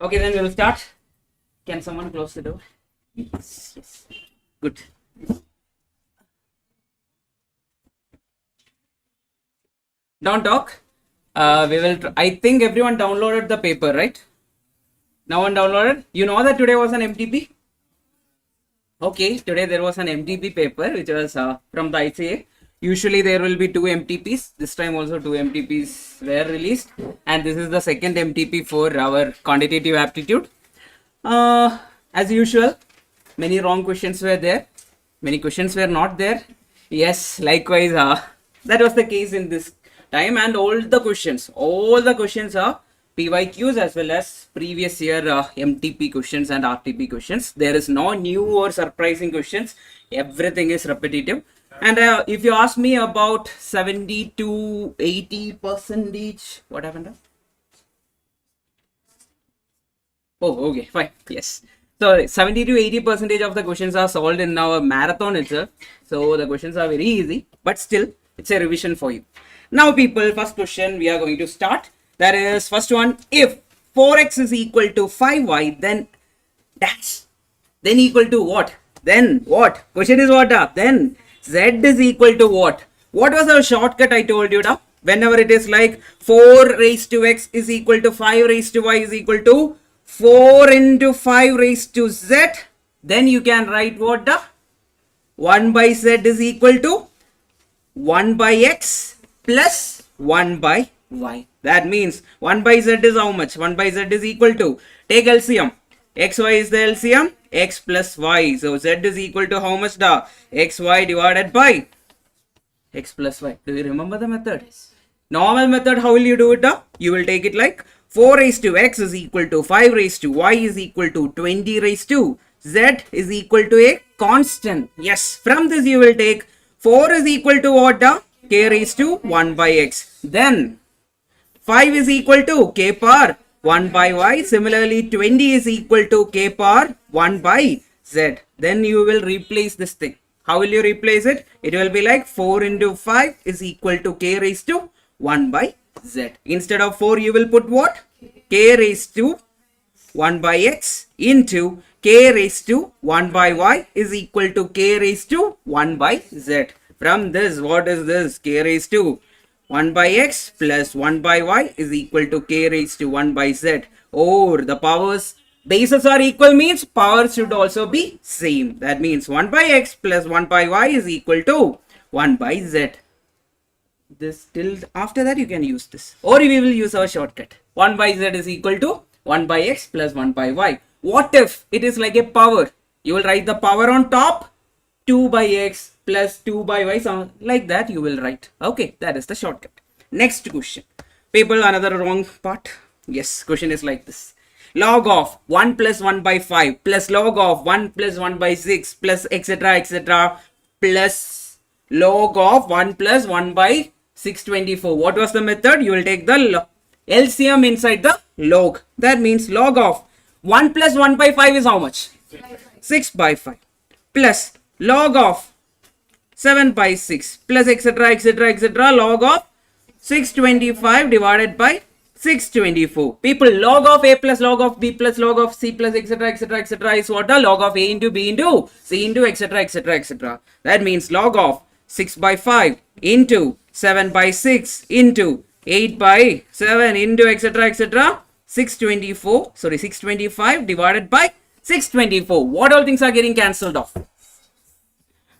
Okay, then we will start. Can someone close the door? Yes, yes. Good. Don't talk. We will. I think everyone downloaded the paper, right? No one downloaded. You know that today was an MTP. Okay, today there was an MTP paper which was from the ICAI. Usually there will be two MTPs. This time also two MTPs were released, and this is the second MTP for our quantitative aptitude. As usual, many wrong questions were there. Many questions were not there. Yes, likewise, that was the case in this time, and all the questions are PYQs as well as previous year MTP questions and RTP questions. There is no new or surprising questions. Everything is repetitive. And if you ask me about 70 to 80%, what happened? Oh, okay, fine. Yes. So 70 to 80% of the questions are solved in our marathon itself. So the questions are very easy, but still it's a revision for you. Now people, first question we are going to start. That is first one. If 4x is equal to 5y, then dash. Then equal to what? Then what? Question is what? Then z is equal to what? What was our shortcut I told you now? Whenever it is like 4 raised to x is equal to 5 raised to y is equal to 4 into 5 raised to z, then you can write what? 1 by z is equal to 1 by x plus 1 by y. That means 1 by z is how much? 1 by z is equal to, take LCM. xy is the LCM, x plus y. So z is equal to how much? Xy divided by x plus y. Do you remember the method? Normal method, how will you do it? You will take it like 4 raised to x is equal to 5 raised to y is equal to 20 raised to z is equal to a constant. Yes, from this you will take 4 is equal to what? K raised to 1 by x. Then 5 is equal to k power 1 by y. Similarly, 20 is equal to k power 1 by z. Then you will replace this thing. How will you replace it? It will be like 4 into 5 is equal to k raised to 1 by z. Instead of 4, you will put what? K raised to 1 by x into k raised to 1 by y is equal to k raised to 1 by z. From this, what is this? K raised to 1 by x plus 1 by y is equal to k raised to 1 by z. Or the powers, bases are equal means powers should also be same. That means 1 by x plus 1 by y is equal to 1 by z. This till after that you can use this, or we will use our shortcut. 1 by z is equal to 1 by x plus 1 by y. What if it is like a power? You will write the power on top, 2 by x plus 2 by y, something like that you will write. Okay, that is the shortcut. Next question. People, another wrong part. Yes, question is like this. Log of 1 plus 1 by 5 plus log of 1 plus 1 by 6 plus etc plus log of 1 plus 1 by 624. What was the method? You will take the LCM inside the log. That means log of 1 plus 1 by 5 is how much? 6 by 5 plus log of 7 by 6 plus etc log of 625 divided by 624. People, log of a plus log of b plus log of c plus etc is what? The log of a into b into c into etc. That means log of 6 by 5 into 7 by 6 into 8 by 7 into etc 624, sorry 625 divided by 624. What all things are getting cancelled off?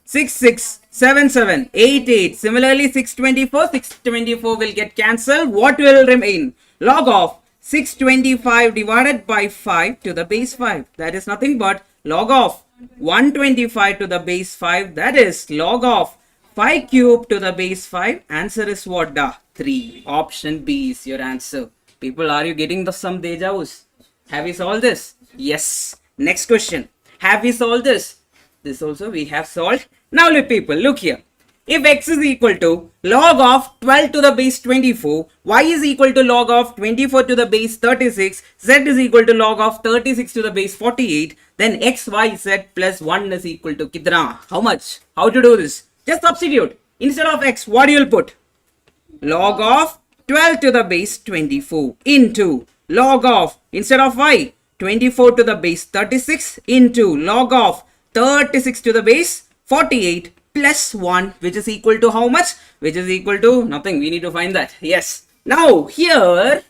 6, 6, 7, 7, 8, 8. Similarly, 624 will get cancelled. What will remain? Log of 625 divided by 5 to the base 5. That is nothing but log of 125 to the base 5. That is log of 5 cube to the base 5. Answer is what? 3. Option B is your answer. People, are you getting some deja vus? Have we solved this? Yes. Next question. Have we solved this? This also we have solved. Now people, look here. If x is equal to log of 12 to the base 24, y is equal to log of 24 to the base 36, z is equal to log of 36 to the base 48, then x, y, z plus 1 is equal to kitna? How much? How to do this? Just substitute. Instead of x, what you will put? Log of 12 to the base 24 into log of, instead of y, 24 to the base 36 into log of 36 to the base 48 plus 1, which is equal to how much? Which is equal to nothing. We need to find that. Yes. Now here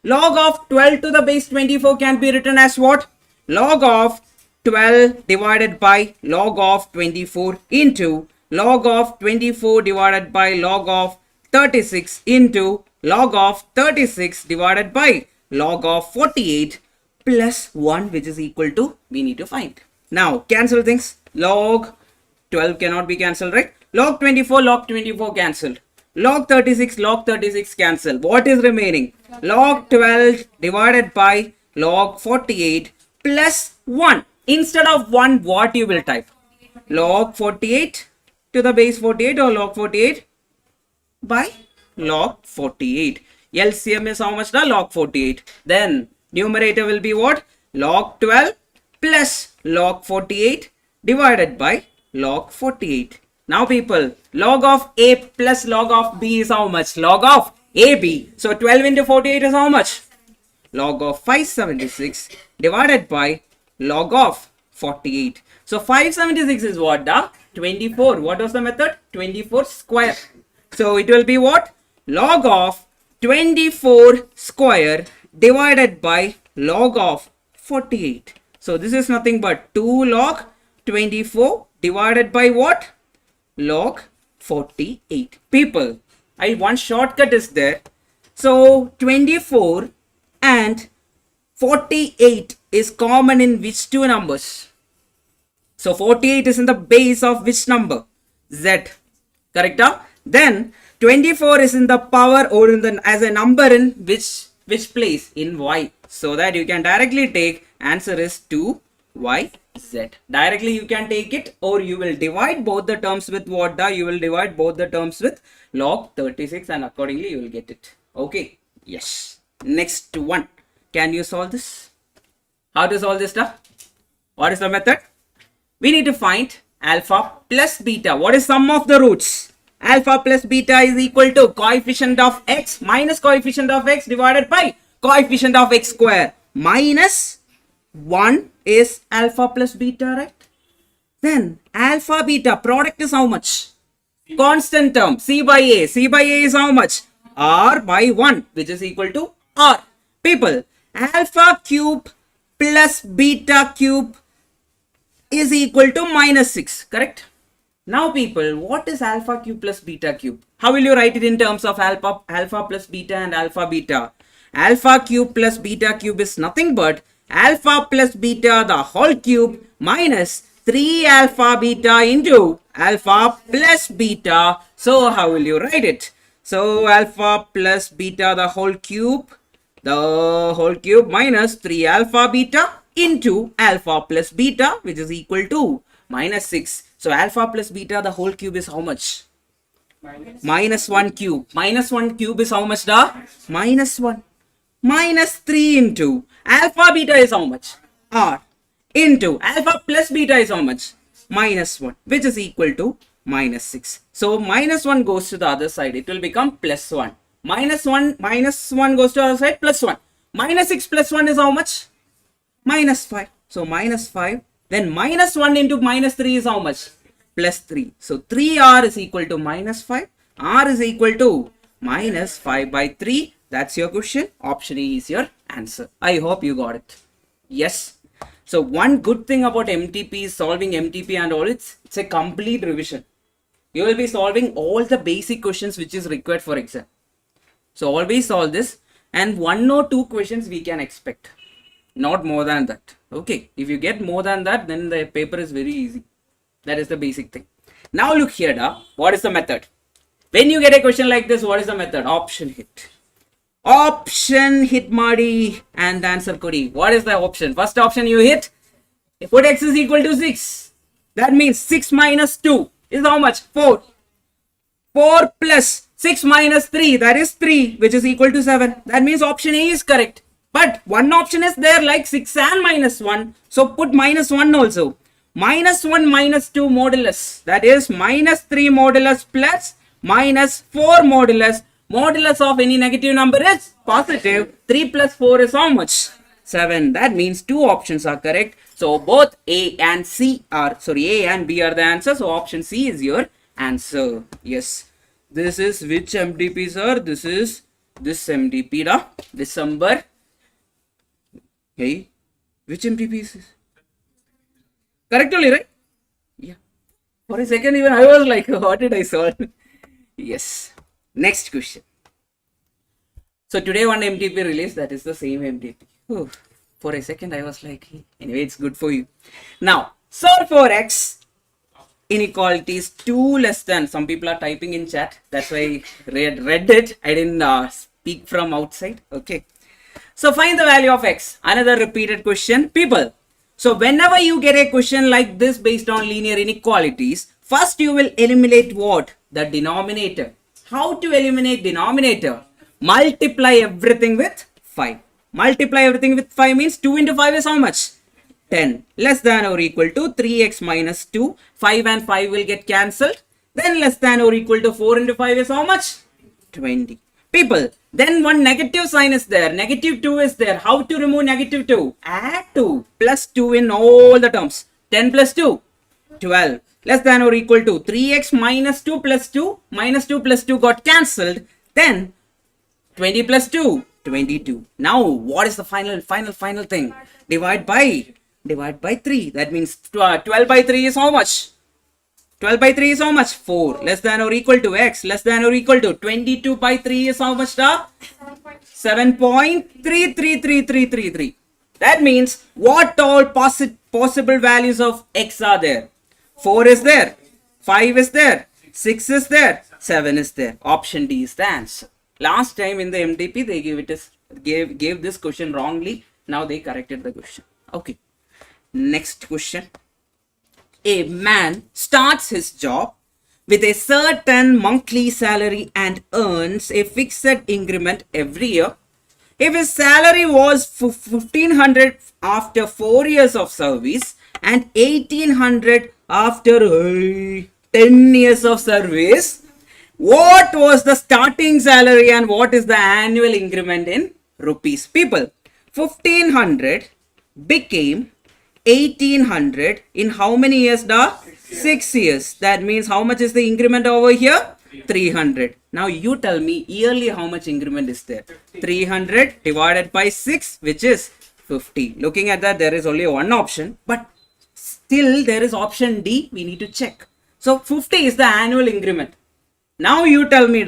log of 12 to the base 24 can be written as what? Log of 12 divided by log of 24 into log of 24 divided by log of 36 into log of 36 divided by log of 48 plus 1, which is equal to, we need to find. Now cancel things. Log 12 cannot be cancelled, right? Log 24 cancelled. Log 36 cancel. What is remaining? Log 12 divided by log 48 plus 1. Instead of 1, what you will type? Log 48 to the base 48 or log 48 by log 48. LCM is how much? Log 48. Then numerator will be what? Log 12 plus log 48 divided by log 48. Now people, log of A plus log of B is how much? Log of AB. So 12 into 48 is how much? Log of 576 divided by log of 48. So 576 is what? 24. What was the method? 24 square. So it will be what? Log of 24 square divided by log of 48. So this is nothing but 2 log 24 divided by what? Log 48. People, one shortcut is there. So 24 and 48 is common in which two numbers? So 48 is in the base of which number? Z. Correct? Then 24 is in the power or in the as a number in which place? In y. So that you can directly take answer is 2yz. Directly you can take it, or you will divide both the terms with what? You will divide both the terms with log 36 and accordingly you will get it. Okay. Yes. Next one. Can you solve this? How to solve this stuff? What is the method? We need to find alpha plus beta. What is sum of the roots? Alpha plus beta is equal to coefficient of x minus coefficient of x divided by coefficient of x square. Minus 1 is alpha plus beta, right? Then alpha beta product is how much? Constant term. C by A. C by A is how much? R by 1, which is equal to R. People, alpha cube plus beta cube is equal to minus 6. Correct? Now people, what is alpha cube plus beta cube? How will you write it in terms of alpha plus beta and alpha beta? Alpha cube plus beta cube is nothing but alpha plus beta the whole cube minus 3 alpha beta into alpha plus beta. So how will you write it? So alpha plus beta the whole cube minus 3 alpha beta into alpha plus beta, which is equal to minus 6. So alpha plus beta the whole cube is how much? Minus 1 cube. Minus 1 cube is how much? Minus 1. Minus 3 into alpha beta is how much? R. Into alpha plus beta is how much? Minus 1, which is equal to minus 6. So minus 1 goes to the other side. It will become plus 1. Minus 1 goes to the other side, plus 1. Minus 6 plus 1 is how much? Minus 5. So minus 5. Then minus 1 into minus 3 is how much? Plus 3. So 3R is equal to minus 5. R is equal to minus 5 by 3. That's your question. Option E is your answer. I hope you got it. Yes. So one good thing about MTP is solving MTP and all, it's a complete revision. You will be solving all the basic questions which is required for exam. So always solve this, and 1 or 2 questions we can expect. Not more than that. Okay. If you get more than that, then the paper is very easy. That is the basic thing. Now look here. What is the method? When you get a question like this, what is the method? Option hit. Option hit Madi and the answer Kodi. What is the option? First option you hit. Put x is equal to 6. That means 6 minus 2 is how much? 4. 4 plus 6 minus 3, that is 3, which is equal to 7. That means option A is correct. But one option is there like 6 and minus 1. So put minus 1 also. Minus 1 minus 2 modulus. That is minus 3 modulus plus minus 4 modulus Modulus of any negative number is positive. 3 plus 4 is how much? 7. That means two options are correct. So both A and A and B are the answer. So option C is your answer. Yes. This is which MDP, sir? This is this MDP, da? December. Hey, which MDP is this? Correct only, right? Yeah. For a second even I was like, what did I solve? Yes. Next question. So today one MTP released, that is the same MTP. Ooh, for a second I was like, anyway, it's good for you. Now, solve for x inequalities 2 less than, some people are typing in chat, that's why I read it, I didn't speak from outside. Okay. So find the value of x. Another repeated question. People, so whenever you get a question like this based on linear inequalities, first you will eliminate what? The denominator. How to eliminate denominator? Multiply everything with 5. Multiply everything with 5 means 2 into 5 is how much? 10. Less than or equal to 3x minus 2. 5 and 5 will get cancelled. Then less than or equal to 4 into 5 is how much? 20. People, then one negative sign is there. Negative 2 is there. How to remove negative 2? Add 2 plus 2 in all the terms. 10 plus 2, 12. Less than or equal to 3x minus 2 plus 2. Minus 2 plus 2 got cancelled. Then 20 plus 2, 22. Now, what is the final thing? Divide by 3. That means 12 by 3 is how much? 12 by 3 is how much? 4. Less than or equal to x. Less than or equal to 22 by 3 is how much? 7.33333. That means what all possible values of x are there? 4 is there. 5 is there. 6 is there. 7 is there. Option D is the answer. Last time in the MDP they gave this question wrongly. Now they corrected the question. Okay. Next question. A man starts his job with a certain monthly salary and earns a fixed increment every year. If his salary was 1500 after 4 years of service and 1800 after 10 years of service, what was the starting salary and what is the annual increment in rupees? People, 1500 became 1800 in how many years? 6 years. That means how much is the increment over here? 300. Now you tell me yearly how much increment is there? 300 divided by 6, which is 50. Looking at that, there is only one option, but still there is option D. We need to check. So 50 is the annual increment. Now you tell me,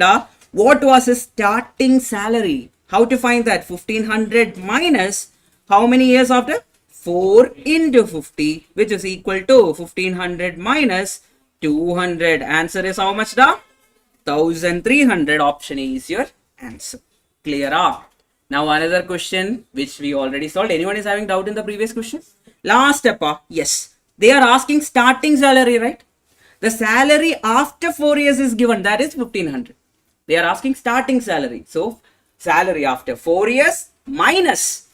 what was his starting salary? How to find that? 1500 minus how many years after? 4 into 50, which is equal to 1500 minus 200. Answer is how much? 1300. Option A is your answer. Clear up. Now another question which we already solved. Anyone is having doubt in the previous question? Last step. Yes. They are asking starting salary, right? The salary after 4 years is given. That is 1500. They are asking starting salary. So salary after 4 years minus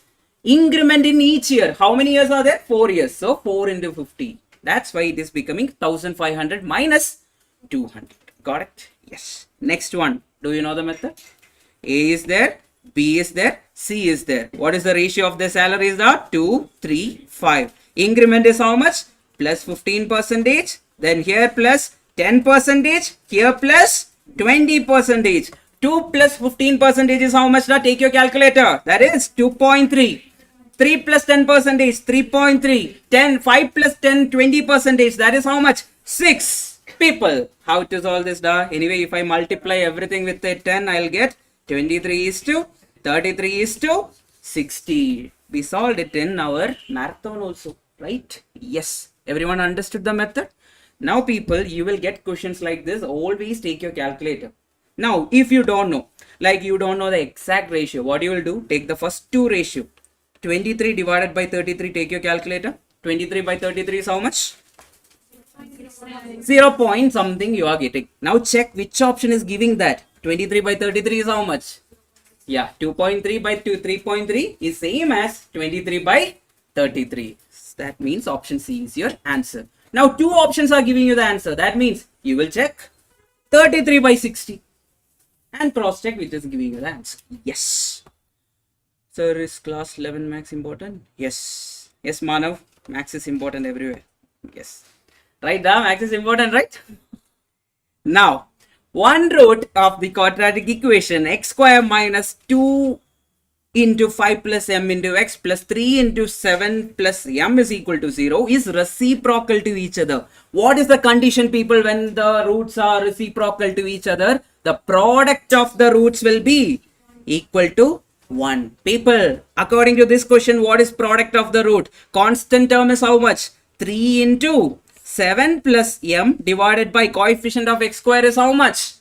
increment in each year. How many years are there? 4 years. So 4 into 50. That's why it is becoming 1500 minus 200. Got it? Yes. Next one. Do you know the method? A is there. B is there. C is there. What is the ratio of the salaries? 2, 3, 5. Increment is how much? Plus 15%. Then here plus 10%. Here plus 20%. 2 plus 15% is how much? Take your calculator. That is 2.3. 3 plus 10%, 3.3. 10, 5 plus 10, 20%. That is how much? 6. People, how to solve this? Anyway, if I multiply everything with a 10, I'll get 23 is to 33 is to 60. We solved it in our marathon also, right? Yes. Everyone understood the method? Now, people, you will get questions like this. Always take your calculator. Now, if you don't know, like you don't know the exact ratio, what you will do? Take the first two ratio. 23 divided by 33, take your calculator. 23 by 33 is how much? 0 point something you are getting. Now check which option is giving that. 23 by 33 is how much? Yeah, 2.3 by 3.3 is same as 23 by 33. That means option C is your answer. Now two options are giving you the answer. That means you will check 33 by 60. and cross check, which is giving you the answer. Yes. Sir, is class 11 max important? Yes. Yes, Manav. Max is important everywhere. Yes. Right, max is important, right? Now, one root of the quadratic equation x square minus 2 into 5 plus m into x plus 3 into 7 plus m is equal to 0 is reciprocal to each other. What is the condition, people, when the roots are reciprocal to each other? The product of the roots will be equal to 1. People, according to this question, what is product of the root? Constant term is how much? 3 into 7 plus m divided by coefficient of x square is how much?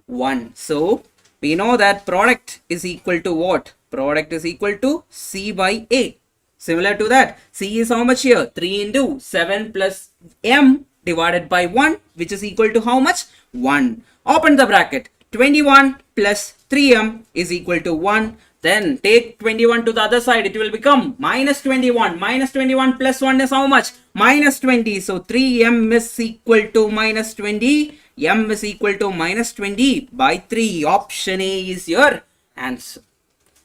1. So, we know that product is equal to what? Product is equal to C by A. Similar to that, C is how much here? 3 into 7 plus m divided by 1, which is equal to how much? 1. Open the bracket. 21 plus 3m is equal to 1. Then take 21 to the other side. It will become minus 21. Minus 21 plus 1 is how much? Minus 20. So 3m is equal to minus 20. M is equal to minus 20 by 3. Option A is your answer.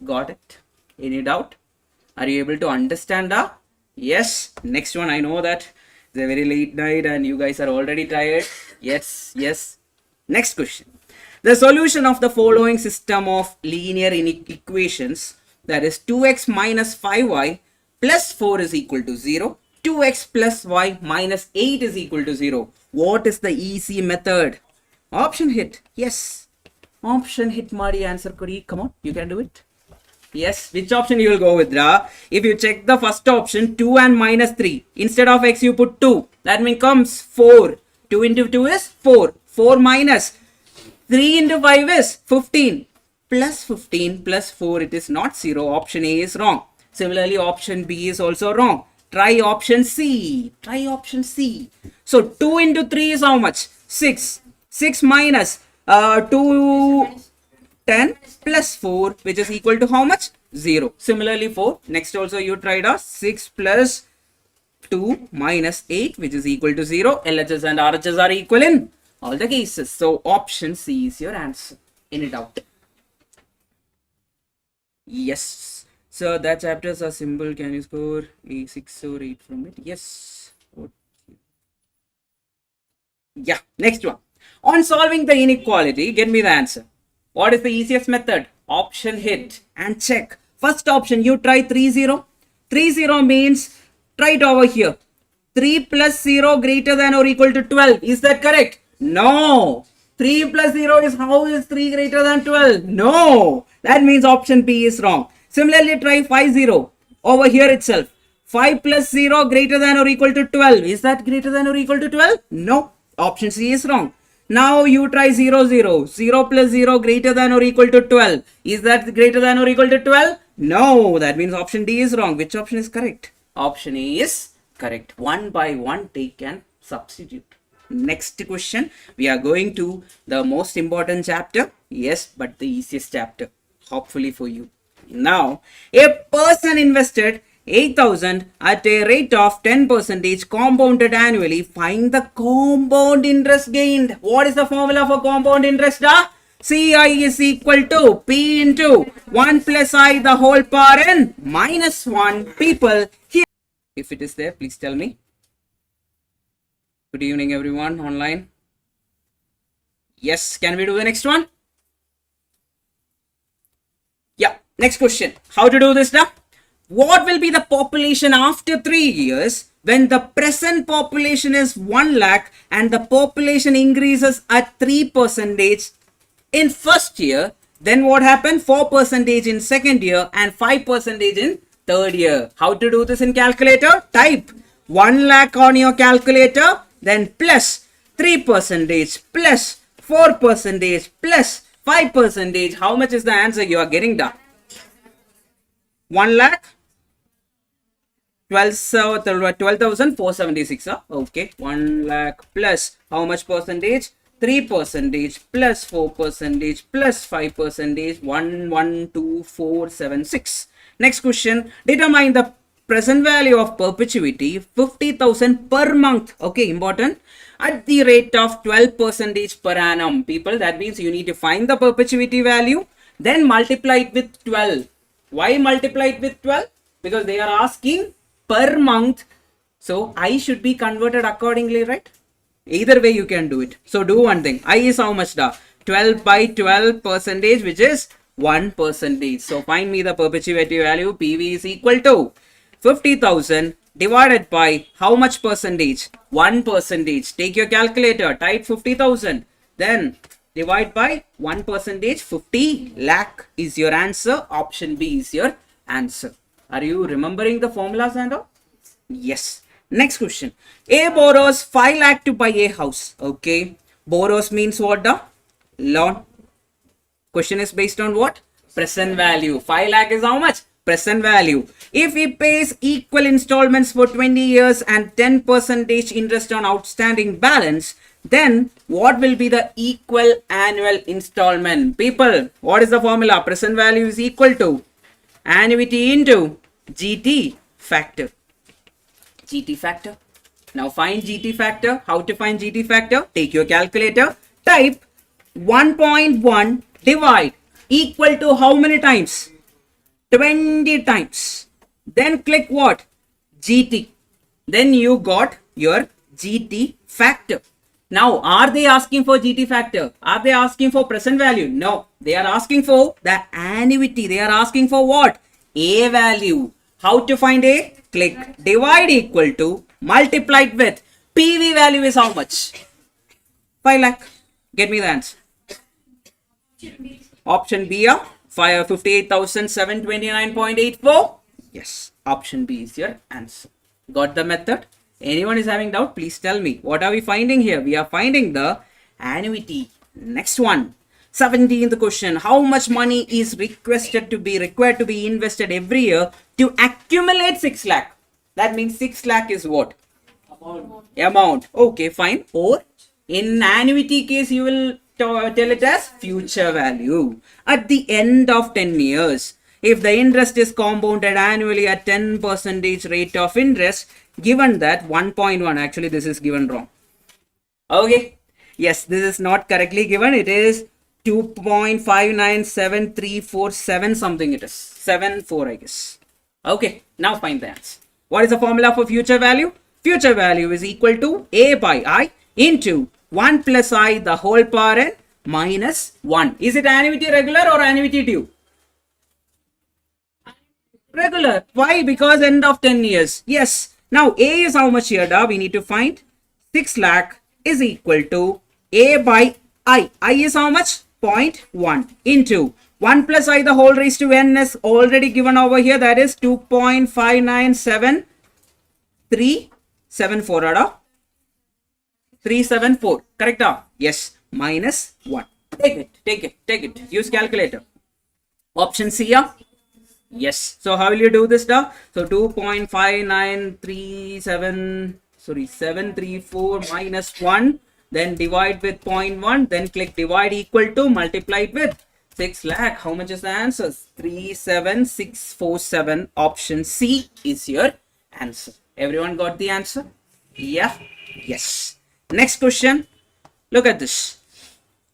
Got it? Any doubt? Are you able to understand that? Yes. Next one. I know that it's a very late night and you guys are already tired. Yes. Yes. Next question. The solution of the following system of linear equations, that is 2x minus 5y plus 4 is equal to 0. 2x plus y minus 8 is equal to 0. What is the easy method? Option hit. Yes. Option hit, Madi. Answer, Kuri. Come on. You can do it. Yes, which option you will go with, If you check the first option, 2 and minus 3. Instead of x, you put 2. That means comes 4. 2 into 2 is 4. 4 minus 3 into 5 is 15. Plus 15 plus 4, it is not 0. Option A is wrong. Similarly, option B is also wrong. Try option C. Try option C. So, 2 into 3 is how much? 6. 6 minus 2... 10 plus 4, which is equal to how much? 0. Similarly, 4. Next also you tried a 6 plus 2 minus 8, which is equal to 0. LHS and RHS are equal in all the cases. So, option C is your answer. Any doubt? Yes. So, that chapters are simple. Can you score a 6 or 8 from it? Yes. Okay. Yeah. Next one. On solving the inequality, get me the answer. What is the easiest method? Option hit and check. First option, you try 3, 0. 3, 0 means, try it over here. 3 plus 0 greater than or equal to 12. Is that correct? No. 3 plus 0 is, how is 3 greater than 12? No. That means option B is wrong. Similarly, try 5, 0. Over here itself. 5 plus 0 greater than or equal to 12. Is that greater than or equal to 12? No. Option C is wrong. Now you try 0, 0. 0 plus 0 greater than or equal to 12. Is that greater than or equal to 12? No. That means option D is wrong. Which option is correct? Option A is correct. One by one, take and substitute. Next question. We are going to the most important chapter. Yes, but the easiest chapter. Hopefully for you. Now, a person invested 8,000 at a rate of 10% compounded annually. Find the compound interest gained. What is the formula for compound interest? CI is equal to P into 1 plus I the whole power n minus 1. People, here, if it is there, please tell me. Good evening, everyone online. Yes, can we do the next one? Yeah, next question. How to do this now? What will be the population after 3 years when the present population is 1 lakh and the population increases at 3% in first year? Then what happened? 4% in second year and 5% in third year. How to do this in calculator? Type 1 lakh on your calculator, then plus 3% plus 4% plus 5%. How much is the answer you are getting done? 1 lakh 12,476. Okay, 1 lakh plus how much percentage? 3% plus 4% plus 5%. 1, 1, 2, 4, 7, 6. Next question. Determine the present value of perpetuity 50,000 per month. Okay, important. At the rate of 12% per annum. People, that means you need to find the perpetuity value, then multiply it with 12. Why multiply it with 12? Because they are asking per month. So I should be converted accordingly, right? Either way you can do it. So do one thing. I is how much da? 12 by 12 percentage, which is 1%. So find me the perpetuity value. PV is equal to 50,000 divided by how much percentage? 1%. Take your calculator, type 50,000. Then divide by 1%. 50 lakh is your answer. Option B is your answer. Are you remembering the formulas and all? Yes. Next question. A borrows 5 lakh to buy a house. Okay. Borrows means what? The loan. Question is based on what? Present value. 5 lakh is how much? Present value. If he pays equal installments for 20 years and 10% interest on outstanding balance, then what will be the equal annual installment? People, what is the formula? Present value is equal to annuity into GT factor. GT factor. Now find GT factor. How to find GT factor? Take your calculator. Type 1.1 divide equal to how many times? 20 times. Then click what? GT. Then you got your GT factor. Now, are they asking for GT factor? Are they asking for present value? No. They are asking for the annuity. They are asking for what? A value. How to find A? Click divide equal to multiplied with PV value is how much? 5 lakh. Get me the answer. Option B, 58,729.84. Yes, option B is your answer. Got the method? Anyone is having doubt? Please tell me. What are we finding here? We are finding the annuity. Next one. 17th question. How much money is required to be invested every year to accumulate 6 lakh? That means 6 lakh is what? Amount. Okay, fine. Or in annuity case, you will tell it as future value. At the end of 10 years, if the interest is compounded annually at 10% rate of interest, given that 1.1, actually this is given wrong. Okay. Yes, this is not correctly given. It is 2.597347 something it is. 74 I guess. Okay, now find the answer. What is the formula for future value? Future value is equal to A by I into 1 plus I the whole power n minus 1. Is it annuity regular or annuity due? Regular. Why? Because end of 10 years. Yes. Now A is how much here? We need to find 6 lakh is equal to A by I. I is how much? 0.1 into 1 plus I the whole raised to n is already given over here. That is 2.597374. 374. Correct? Yes. Minus 1. Take it. Use calculator. Option C. Yes. So how will you do this? So 734 minus 1. Then divide with 0.1. Then click divide equal to multiplied with 6 lakh. How much is the answer? 37647. Option C is your answer. Everyone got the answer? Yeah. Yes. Next question. Look at this.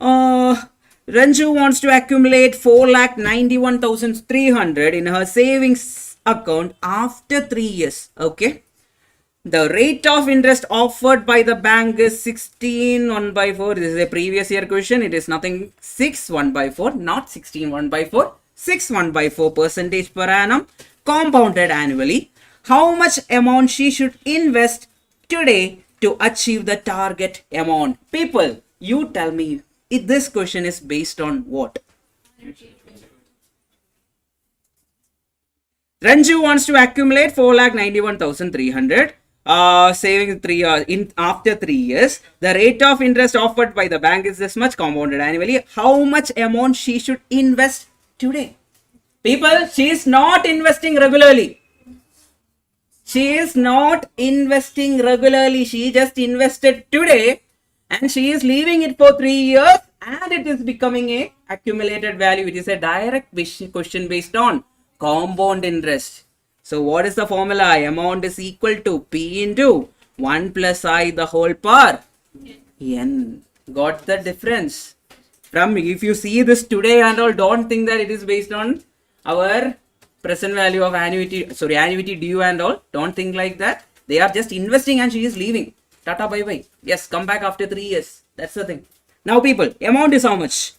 Ranju wants to accumulate 4,91,300 in her savings account after 3 years. Okay. The rate of interest offered by the bank is 16/1/4. This is a previous year question. It is nothing 6/1/4, not 16/1/4. 6/1/4% per annum, compounded annually. How much amount she should invest today to achieve the target amount? People, you tell me, if this question is based on what? Ranju wants to accumulate 4,91,300. Saving after 3 years. The rate of interest offered by the bank is this much, compounded annually. How much amount she should invest today? People, she is not investing regularly. She is not investing regularly. She just invested today and she is leaving it for 3 years and it is becoming a accumulated value. It is a direct question based on compound interest. So what is the formula? Amount is equal to P into 1 plus I the whole power N. Got the difference? From if you see this today and all, don't think that it is based on our present value of annuity, sorry, annuity due and all. Don't think like that. They are just investing and she is leaving. Tata bye bye. Yes, come back after 3 years. That's the thing. Now people, amount is how much?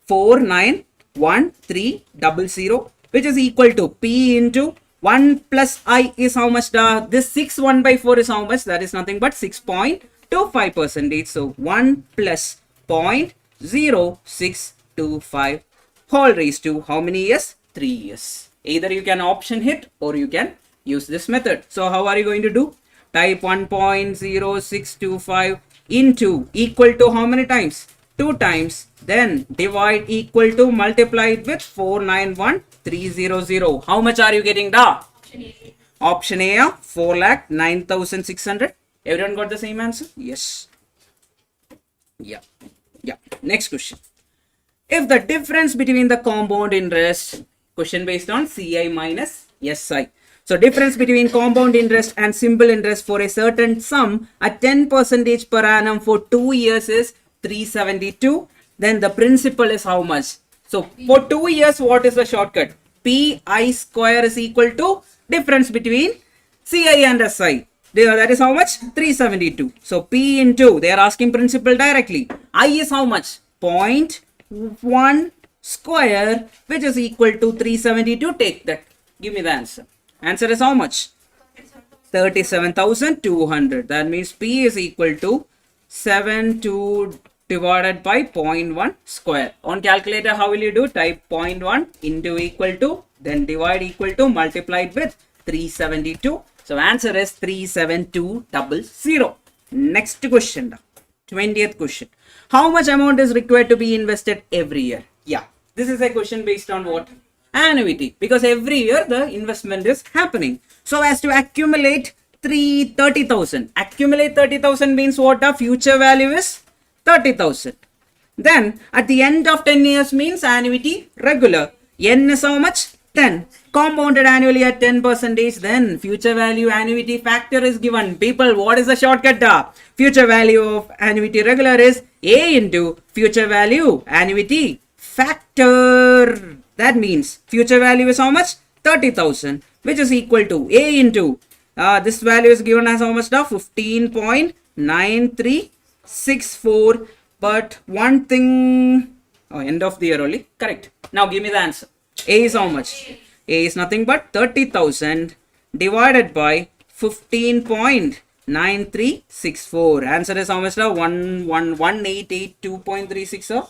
491300, which is equal to P into 1 plus I is how much? This 6 1 by 4 is how much? That is nothing but 6.25%. So 1 plus 0.0625 whole raised to how many years? 3 years. Either you can option hit or you can use this method. So how are you going to do? Type 1.0625 into equal to how many times? 2 times. Then divide equal to multiply it with 491300. How much are you getting da? Option A, 4,09,600. Everyone got the same answer? Yes. Yeah. Next question. If the difference between the compound interest, question based on CI minus SI. So difference between compound interest and simple interest for a certain sum at 10% per annum for 2 years is 372. Then the principal is how much? So for 2 years, what is the shortcut? Pi square is equal to difference between CI and SI. That is how much? 372. So P into, they are asking principal directly. I is how much? 0.1 square, which is equal to 372. Take that. Give me the answer. Answer is how much? 37,200. That means P is equal to 72 divided by 0.1 square. On calculator, how will you do? Type 0.1 into equal to, then divide equal to, multiplied with 372. So answer is 37200. Next question. 20th question. How much amount is required to be invested every year? Yeah, this is a question based on what? Annuity. Because every year the investment is happening. So as to accumulate 30,000. Accumulate 30,000 means what? The future value is 30,000. Then at the end of 10 years means annuity regular. N is how much? 10. Compounded annually at 10%. Then future value annuity factor is given. People, what is the shortcut? Future value of annuity regular is A into future value annuity factor. That means future value is how much? 30,000, which is equal to A into this value is given as how much? 15.9364. But one thing, end of the year only. Correct. Now give me the answer. A is how much? A is nothing but 30,000 divided by 15.9364. Answer is how much now? 11882.36.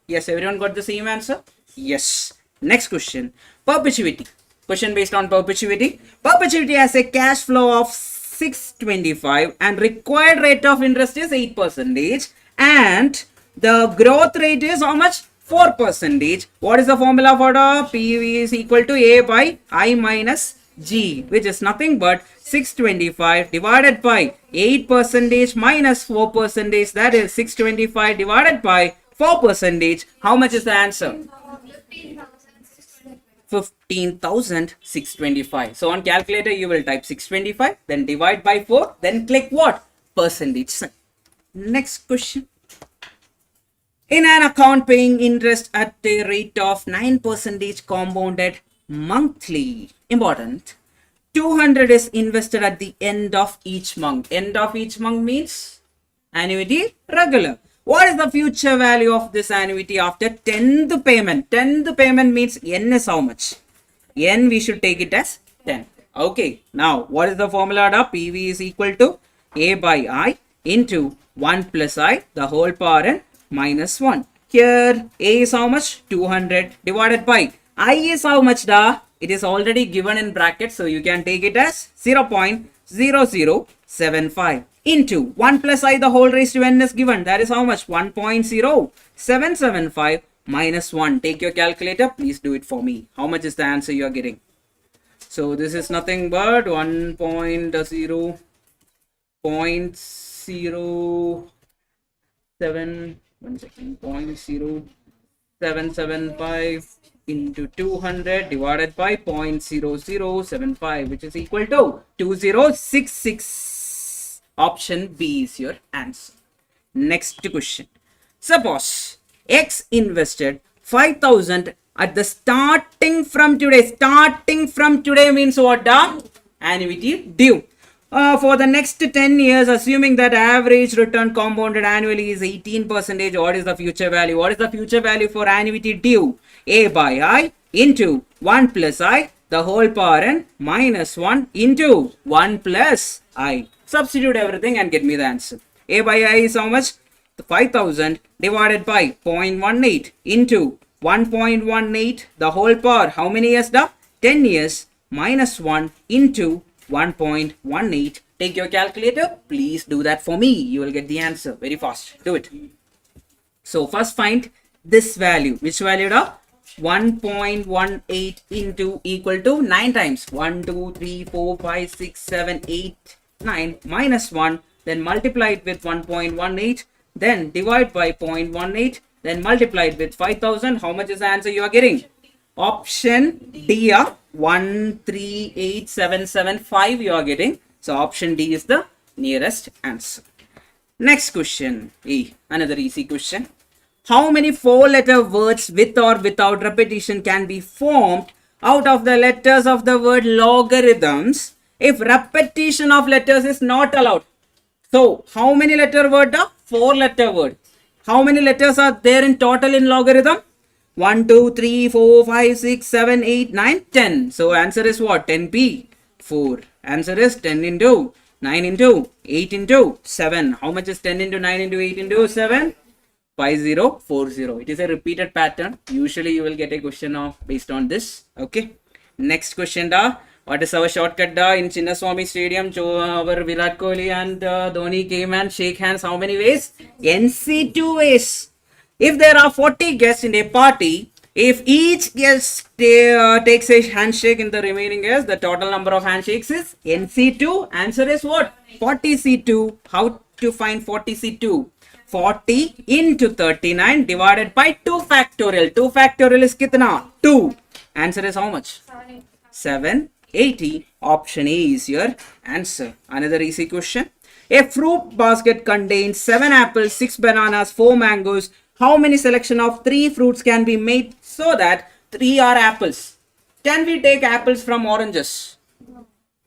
Yes, everyone got the same answer? Yes. Next question. Perpetuity. Question based on perpetuity. Perpetuity has a cash flow of 625 and required rate of interest is 8%. And the growth rate is how much? 4%. What is the formula for the PV is equal to A by I minus G, which is nothing but 625 divided by 8% minus 4%. That is 625 divided by 4%. How much is the answer? 15,625. So on calculator, you will type 625, then divide by 4, then click what? Percentage. Next question. In an account paying interest at a rate of 9% compounded monthly, important, 200 is invested at the end of each month. End of each month means annuity regular. What is the future value of this annuity after 10th payment? 10th payment means N is how much? N we should take it as 10. Okay. Now, what is the formula? PV is equal to A by I into 1 plus I the whole power n minus 1. Here A is how much? 200 divided by I is how much? It is already given in bracket, so you can take it as 0.0075 into 1 plus I the whole raised to n is given. That is how much? 1.0775 minus 1. Take your calculator. Please do it for me. How much is the answer you are getting? So this is nothing but 1.07 0.0775 into 200 divided by 0.0075, which is equal to 2066. Option B is your answer. Next question. Suppose X invested 5,000 at the starting from today. Starting from today means what? Annuity due. For the next 10 years, assuming that average return compounded annually is 18%, what is the future value? What is the future value for annuity due? A by I into 1 plus I, the whole power n, minus 1 into 1 plus I. Substitute everything and get me the answer. A by I is how much? 5,000 divided by 0.18 into 1.18, the whole power. How many years? 10 years minus 1 into 1.18. Take your calculator. Please do that for me. You will get the answer very fast. Do it. So first find this value. Which value? 1.18 into equal to 9 times. 1, 2, 3, 4, 5, 6, 7, 8, 9 minus 1. Then multiply it with 1.18. Then divide by 0.18. Then multiply it with 5,000. How much is the answer you are getting? Option D, 138775 you are getting. So option D is the nearest answer. Next question. Another easy question. How many 4-letter words with or without repetition can be formed out of the letters of the word logarithms if repetition of letters is not allowed? So how many letter word? 4-letter word. How many letters are there in total in logarithm? 1, 2, 3, 4, 5, 6, 7, 8, 9, 10. So answer is what? 10p. 4. Answer is 10 into 9 into 8 into 7. How much is 10 into 9 into 8 into 7? 5040. It is a repeated pattern. Usually you will get a question of based on this. Okay. Next question. What is our shortcut? In Chinnaswamy Stadium, our Virat Kohli and Dhoni came and shake hands. How many ways? NC2 ways. If there are 40 guests in a party, if each guest takes a handshake in the remaining guests, the total number of handshakes is NC2. Answer is what? 40C2. How to find 40C2? 40 into 39 divided by 2 factorial. 2 factorial is kitna? 2. Answer is how much? 780. Option A is your answer. Another easy question. A fruit basket contains 7 apples, 6 bananas, 4 mangoes. How many selection of 3 fruits can be made so that 3 are apples? Can we take apples from oranges?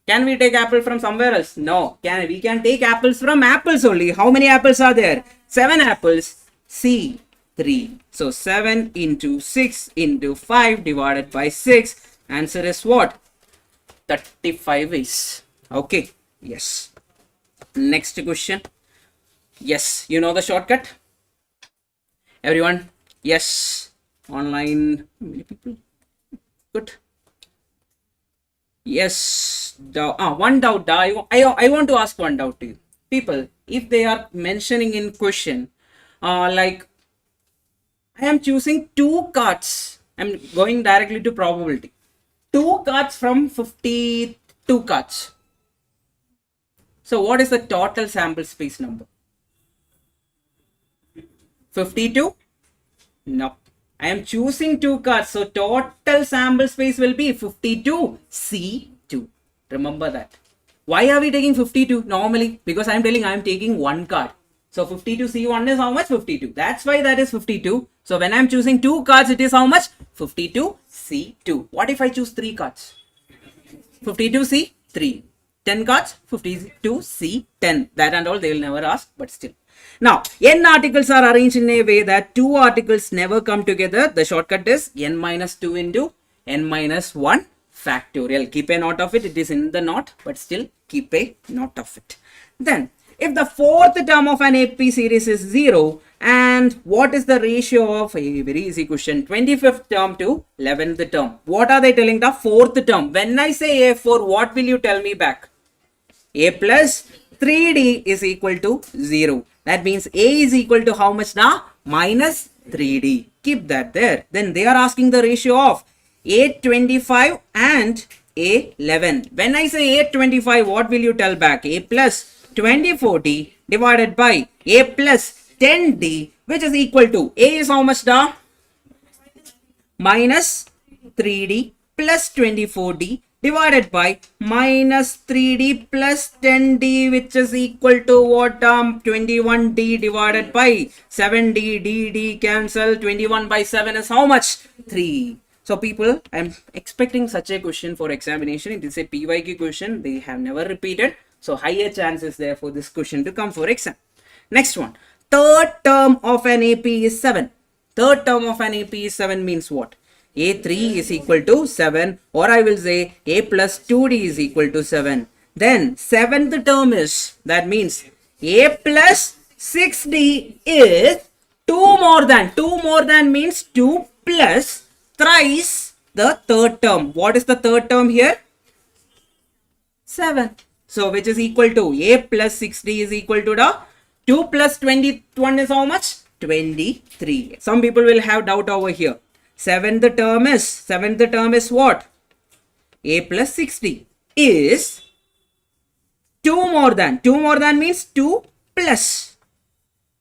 Can we take apple from somewhere else? No. We can take apples from apples only. How many apples are there? 7 apples. C. 3. So 7 into 6 into 5 divided by 6. Answer is what? 35 is. Okay. Yes. Next question. Yes. You know the shortcut? Everyone? Yes. Online. How many people? Good. Yes. One doubt. I want to ask one doubt to you. People, if they are mentioning in question, like I am choosing 2 cards. I'm going directly to probability. 2 cards from 52 cards. So what is the total sample space number? 52? No. I am choosing 2 cards. So total sample space will be 52C2. Remember that. Why are we taking 52 normally? Because I am telling I am taking 1 card. So 52C1 is how much? 52. That's why that is 52. So when I am choosing 2 cards, it is how much? 52C2. What if I choose 3 cards? 52C3. 10 cards? 52C10. That and all they will never ask, but still. Now, n articles are arranged in a way that 2 articles never come together. The shortcut is n minus 2 into n minus 1 factorial. Keep a note of it. It is in the note, but still keep a note of it. Then, if the 4th term of an AP series is 0, and what is the ratio of a very easy question, 25th term to 11th term? What are they telling? The 4th term. When I say A4, what will you tell me back? A plus 3D is equal to 0. That means A is equal to how much now? Minus 3D. Keep that there. Then they are asking the ratio of A25 and A11. When I say A25, what will you tell back? A plus 2040 divided by A plus 10D, which is equal to A is how much da? Minus 3d plus 24d divided by minus 3d plus 10d, which is equal to what term? 21d divided by 7d. D cancel. 21 by 7 is how much? 3. So people, I'm expecting such a question for examination. It is a PYQ question. They have never repeated. So higher chance is there for this question to come for exam. Next one. Third term of an AP is 7. Third term of an AP is 7 means what? A3 is equal to 7, or I will say A plus 2D is equal to 7. Then seventh term is, that means A plus 6D is 2 more than means 2 plus thrice the third term. What is the third term here? 7. So which is equal to A plus 6D is equal to the 2 plus 21 is how much? 23. Some people will have doubt over here. Seventh term is what? A plus 6D is 2 more than means 2 plus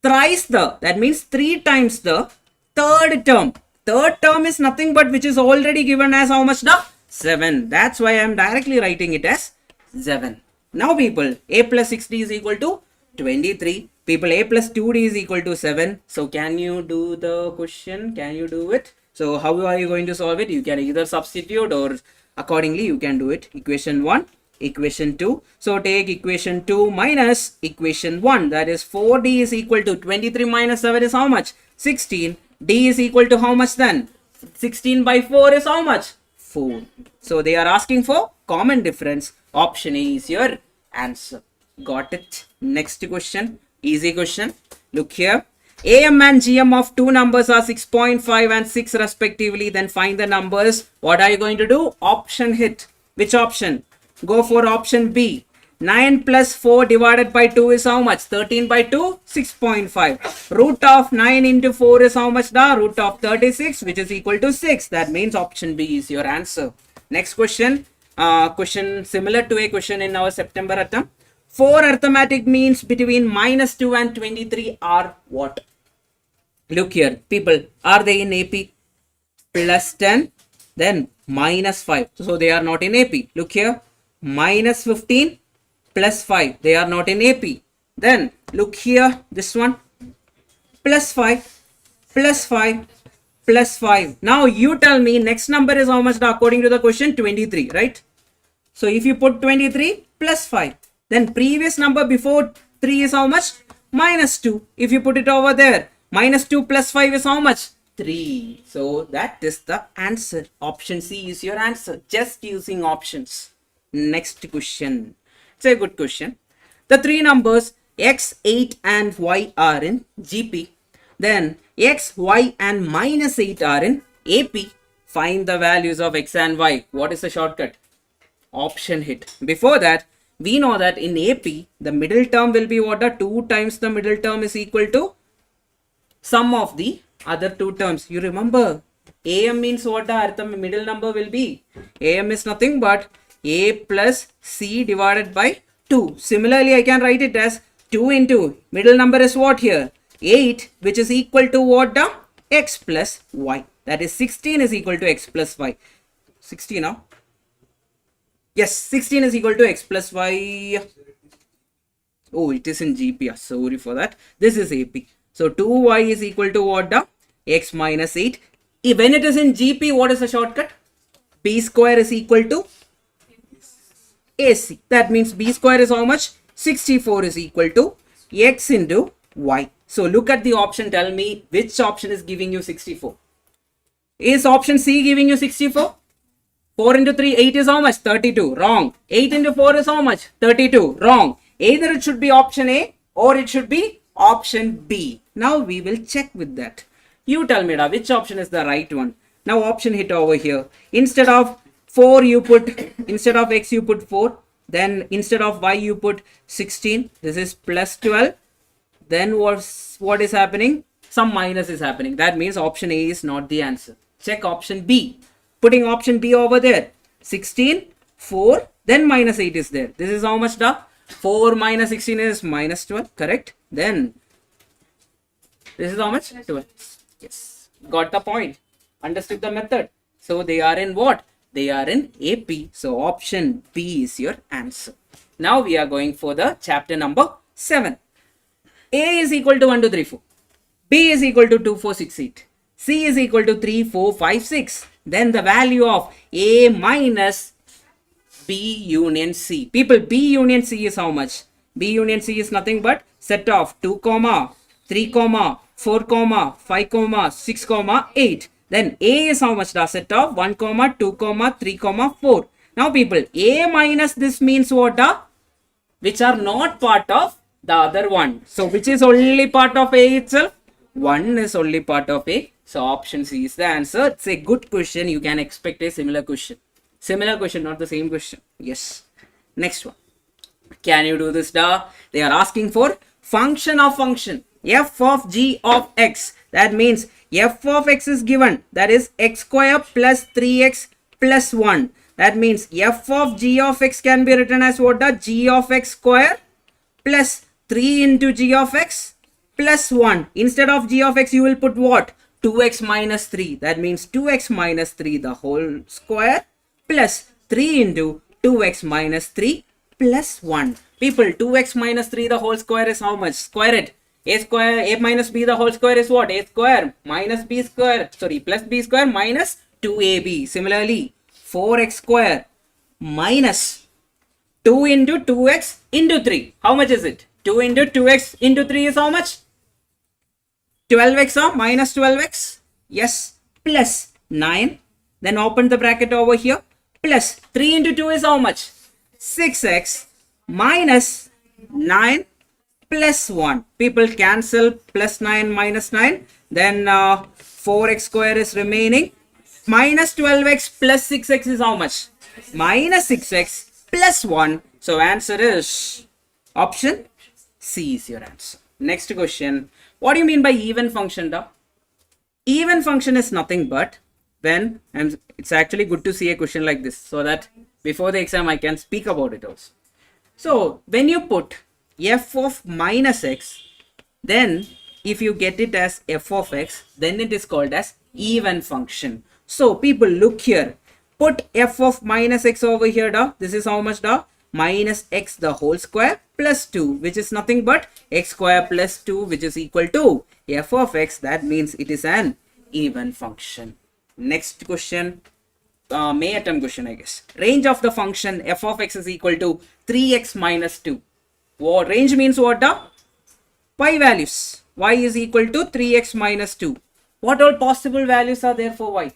thrice the, that means 3 times the third term. Third term is nothing but which is already given as how much? The 7. That's why I am directly writing it as 7. Now people, A plus 6D is equal to 23. People, A plus 2D is equal to 7. So can you do the question? Can you do it? So how are you going to solve it? You can either substitute or accordingly you can do it. Equation 1, equation 2. So take equation 2 minus equation 1. That is 4D is equal to 23 minus 7 is how much? 16. D is equal to how much then? 16 by 4 is how much? 4. So they are asking for common difference. Option A is your answer. Got it? Next question. Easy question. Look here. AM and GM of two numbers are 6.5 and 6 respectively. Then find the numbers. What are you going to do? Option hit. Which option? Go for option B. 9 plus 4 divided by 2 is how much? 13 by 2, 6.5. Root of 9 into 4 is how much? The root of 36, which is equal to 6. That means option B is your answer. Next question. Question similar to a question in our September attempt. 4 arithmetic means between minus 2 and 23 are what? Look here, people, are they in AP? Plus 10, then minus 5. So they are not in AP. Look here, minus 15, plus 5. They are not in AP. Then look here, this one, plus 5, plus 5, plus 5. Now you tell me next number is how much according to the question? 23, right? So if you put 23 plus 5, then previous number before 3 is how much? Minus 2. If you put it over there, minus 2 plus 5 is how much? 3. So that is the answer. Option C is your answer. Just using options. Next question. It's a good question. The three numbers x, 8 and y are in GP. Then x, y and minus 8 are in AP. Find the values of x and y. What is the shortcut? Option hit. Before that, we know that in AP, the middle term will be what? 2 times the middle term is equal to sum of the other two terms. You remember, AM means what the middle number will be? AM is nothing but A plus C divided by 2. Similarly, I can write it as 2 into middle number is what here? 8, which is equal to what? The x plus y. That is 16 is equal to x plus y. 16 now. Yes, 16 is equal to x plus y. Oh, it is in GP. Sorry for that. This is AP. So 2y is equal to what? The x minus 8. When it is in GP, what is the shortcut? B square is equal to AC. That means B square is how much? 64 is equal to x into y. So look at the option. Tell me which option is giving you 64. Is option C giving you 64? 4 into 3, 8 is how much? 32. Wrong. 8 into 4 is how much? 32. Wrong. Either it should be option A or it should be option B. Now we will check with that. You tell me which option is the right one. Now option hit over here. Instead of 4 you put, instead of x you put 4. Then instead of y you put 16. This is plus 12. Then what is happening? Some minus is happening. That means option A is not the answer. Check option B. Putting option B over there. 16, 4, then minus 8 is there. This is how much? The 4 minus 16 is minus 12. Correct. Then this is how much? 12. Yes. Got the point. Understood the method. So they are in what? They are in AP. So option B is your answer. Now we are going for the chapter number 7. A is equal to 1, 2, 3, 4. B is equal to 2, 4, 6, 8. C is equal to 3, 4, 5, 6. Then the value of A minus B union C. People, B union C is how much? B union C is nothing but set of 2, 3, 4, 5, 6, 8. Then A is how much? The set of 1, 2, 3, 4. Now people, A minus this means what? Which are not part of the other one. So which is only part of A itself? 1 is only part of A. So option C is the answer. It's a good question. You can expect a similar question. Similar question, not the same question. Yes. Next one. Can you do this, da? They are asking for function of function. F of g of x. That means f of x is given. That is x square plus 3x plus 1. That means f of g of x can be written as what? G of x square plus 3 into g of x plus 1. Instead of g of x, you will put what? 2x minus 3. That means 2x minus 3 the whole square plus 3 into 2x minus 3 plus 1. People, 2x minus 3 the whole square is how much? Square it. A square, a minus b the whole square is what? A square minus b square, sorry, plus b square minus 2ab. Similarly, 4x square minus 2 into 2x into 3. How much is it? 2 into 2x into 3 is how much? 12x or minus 12x? Yes, plus 9. Then open the bracket over here. Plus 3 into 2 is how much? 6x minus 9 plus 1. People cancel plus 9 minus 9. Then 4x square is remaining. Minus 12x plus 6x is how much? Minus 6x plus 1. So answer is option C is your answer. Next question. What do you mean by even function, da? Even function is nothing but when, it's actually good to see a question like this so that before the exam I can speak about it also. So when you put f of minus x, then if you get it as f of x, then it is called as even function. So people, look here, put f of minus x over here, da. This is how much, da? Minus x the whole square plus 2, which is nothing but x square plus 2, which is equal to f of x. That means it is an even function. Next question, may attempt question, I guess. Range of the function f of x is equal to 3x minus 2. What range means what? Pi values. Y is equal to 3x minus 2. What all possible values are there for y?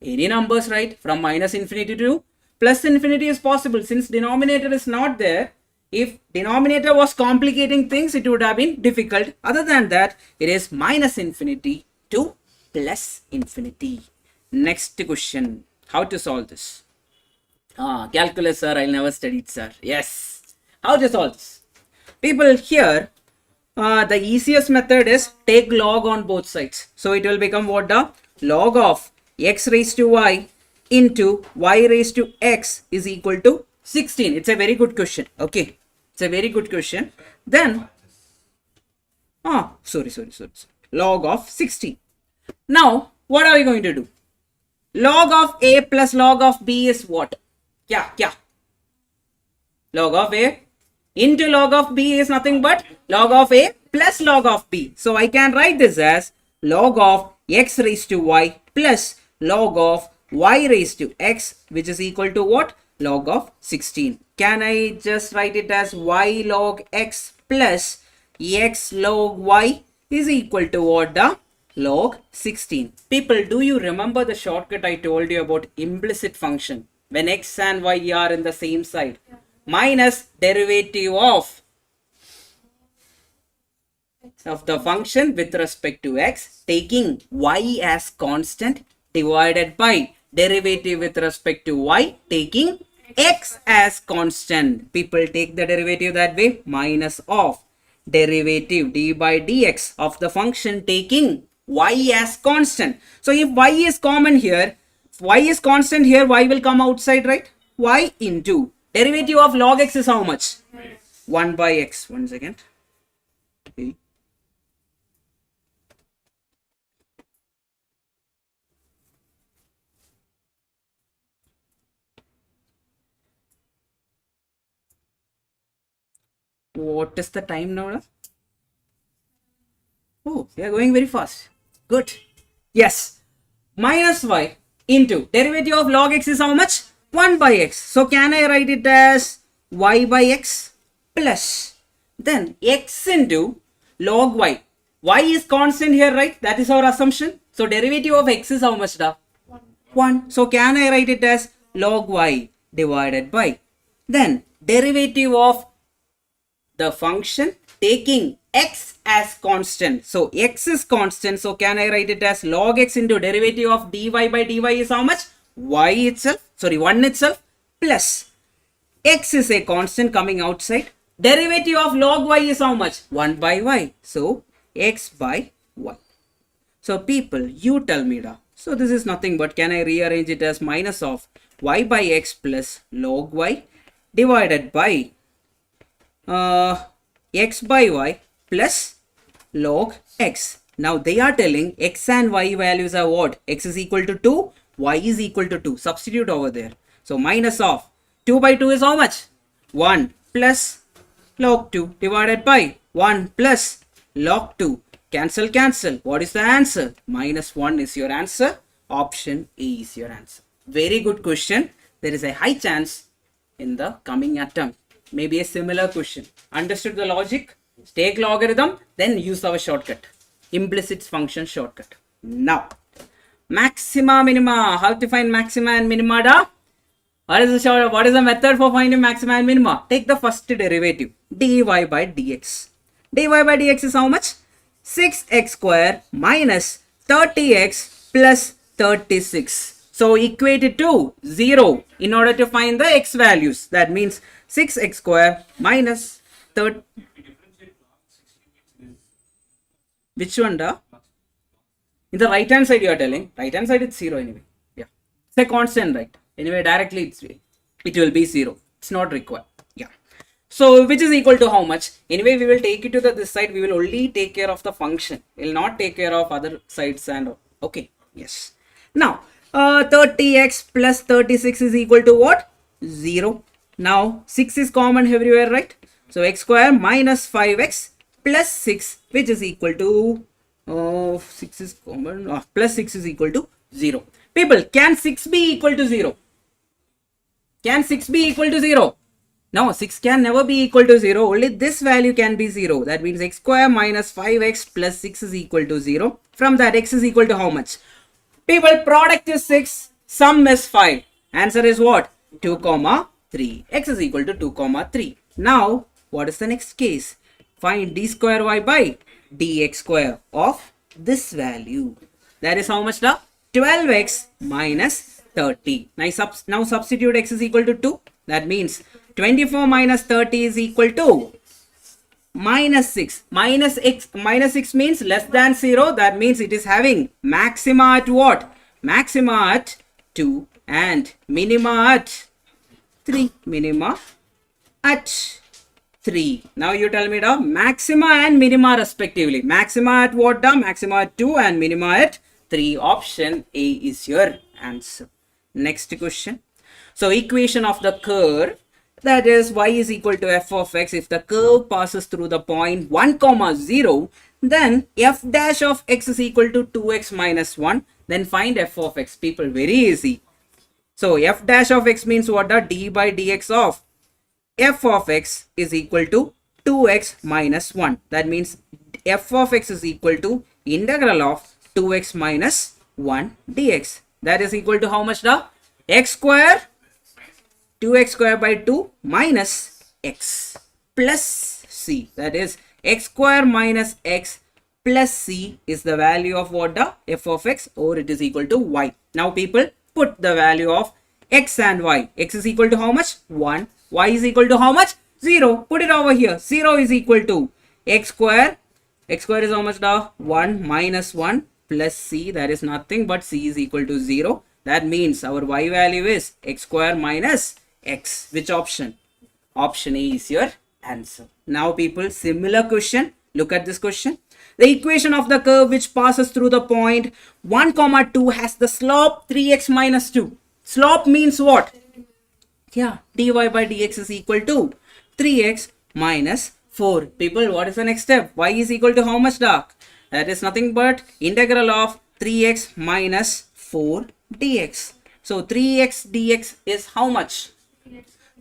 Any numbers, right? From minus infinity to plus infinity is possible. Since denominator is not there, if denominator was complicating things, it would have been difficult. Other than that, it is minus infinity to plus infinity. Next question. How to solve this? Calculus, sir. I'll never studied, sir. Yes. How to solve this? People, here, the easiest method is take log on both sides. So it will become what? The log of x raised to y into y raised to x is equal to 16. It's a very good question. Okay. It's a very good question. Then, sorry. Log of 16. Now, what are we going to do? Log of a plus log of b is what? Kya? Log of a into log of b is nothing but log of a plus log of b. So I can write this as log of x raised to y plus log of y raised to x, which is equal to what? Log of 16. Can I just write it as y log x plus x log y is equal to what? The log 16. People, do you remember the shortcut I told you about implicit function? When x and y are in the same side. Minus derivative of the function with respect to x, taking y as constant, divided by derivative with respect to y, taking x as constant. People, take the derivative that way. Minus of derivative d by dx of the function taking y as constant. So if y is common here, y is constant here, y will come outside, right? Y into derivative of log x is how much? 1 by x. 1 second. Okay. What is the time now? Oh, we are going very fast. Good. Yes. Minus y into derivative of log x is how much? 1 by x. So can I write it as y by x plus then x into log y. Y is constant here, right? That is our assumption. So derivative of x is how much da? 1. So can I write it as log y divided by then derivative of the function taking x as constant. So x is constant. So can I write it as log x into derivative of dy by dy is how much? Y itself, sorry, 1 itself plus x is a constant coming outside. Derivative of log y is how much? 1 by y. So x by y. So people, you tell me da. So this is nothing but can I rearrange it as minus of y by x plus log y divided by x by y plus log x. Now they are telling x and y values are what? X is equal to 2, y is equal to 2. Substitute over there. So minus of 2 by 2 is how much? 1 plus log 2 divided by 1 plus log 2. Cancel, cancel. What is the answer? Minus 1 is your answer. Option A is your answer. Very good question. There is a high chance in the coming attempt. Maybe a similar question. Understood the logic? Take logarithm, then use our shortcut. Implicit function shortcut. Now, maxima, minima. How to find maxima and minima da? What is the method for finding maxima and minima? Take the first derivative. Dy by dx. Dy by dx is how much? 6x square minus 30x plus 36. So equate it to 0 in order to find the x values. That means 6x square minus 30. Which one da? In the right hand side you are telling. Right hand side it's 0 anyway. Yeah. It's a constant, right? Anyway, directly it will be 0. It's not required. Yeah. So which is equal to how much? Anyway, we will take it to this side. We will only take care of the function. We will not take care of other sides and okay. Yes. Now 30x plus 36 is equal to what? 0. Now 6 is common everywhere, right? So x square minus 5x plus 6, which is equal to 6 is common, plus 6 is equal to 0. People, can 6 be equal to 0? Can 6 be equal to 0? No, 6 can never be equal to 0. Only this value can be 0. That means x square minus 5x plus 6 is equal to 0. From that, x is equal to how much? People, product is 6, sum is 5. Answer is what? 2, 3. X is equal to 2, 3. Now, what is the next case? Find d square y by dx square of this value. That is how much da? 12x minus 30. Now substitute x is equal to 2. That means 24 minus 30 is equal to minus 6. Minus 6 means less than 0. That means it is having maxima at what? Maxima at 2 and minima at 3. Minima at 3. Now you tell me the maxima and minima respectively. Maxima at what da? Maxima at 2 and minima at 3. Option A is your answer. Next question. So equation of the curve, that is y is equal to f of x. If the curve passes through the point 1, 0, then f dash of x is equal to 2x minus 1. Then find f of x. People, very easy. So f dash of x means what? The d by dx of f of x is equal to 2x minus 1. That means f of x is equal to integral of 2x minus 1 dx. That is equal to how much da? X square, 2x square by 2 minus x plus c. That is x square minus x plus c is the value of what da? F of x, or it is equal to y. Now people, put the value of x and y. X is equal to how much? 1. Y is equal to how much? 0. Put it over here. 0 is equal to x square. X square is how much da? 1 minus 1 plus c. That is nothing but c is equal to 0. That means our y value is x square minus x. Which option? Option A is your answer. Now people, similar question. Look at this question. The equation of the curve which passes through the point 1, 2 has the slope 3x minus 2. Slope means what? Yeah, dy by dx is equal to 3x minus 4. People, what is the next step? Y is equal to how much, doc? That is nothing but integral of 3x minus 4 dx. So 3x dx is how much?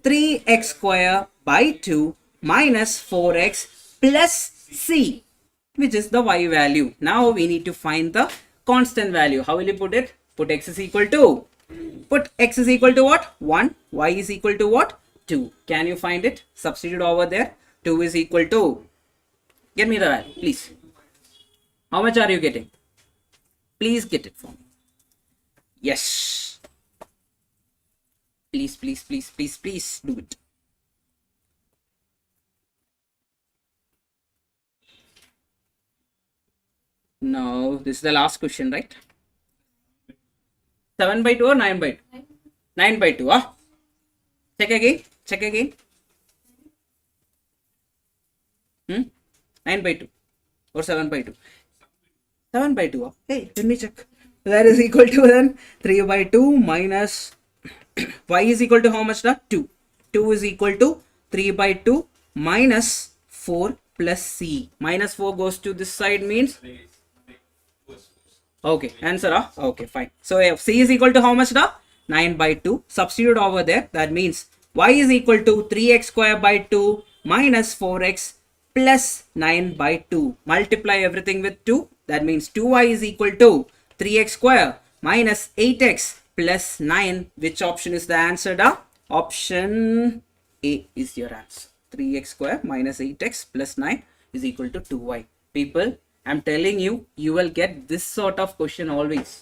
3x square by 2 minus 4x plus c, which is the y value. Now we need to find the constant value. How will you put it? Put x is equal to, put x is equal to what? 1. Y is equal to what? 2. Can you find it? Substitute over there. 2 is equal to, get me the value, please. How much are you getting? Please get it for me. Yes. Please, please, please, please, please do it. No, this is the last question, right? 7 by 2 or 9 by 2? 9 by 2, huh? Check again. Check again. 9 by 2 or 7 by 2? 7 by 2, huh? Hey, let me check. That is equal to then 3 by 2 minus y is equal to how much? 2. 2 is equal to 3 by 2 minus 4 plus c. Minus 4 goes to this side means. Okay, answer. Okay, fine. So if c is equal to how much? 9 by 2. Substitute over there. That means y is equal to 3x square by 2 minus 4x plus 9 by 2. Multiply everything with 2. That means 2y is equal to 3x square minus 8x plus 9. Which option is the answer? Option A is your answer. 3x square minus 8x plus 9 is equal to 2y. People, I'm telling you, you will get this sort of question always.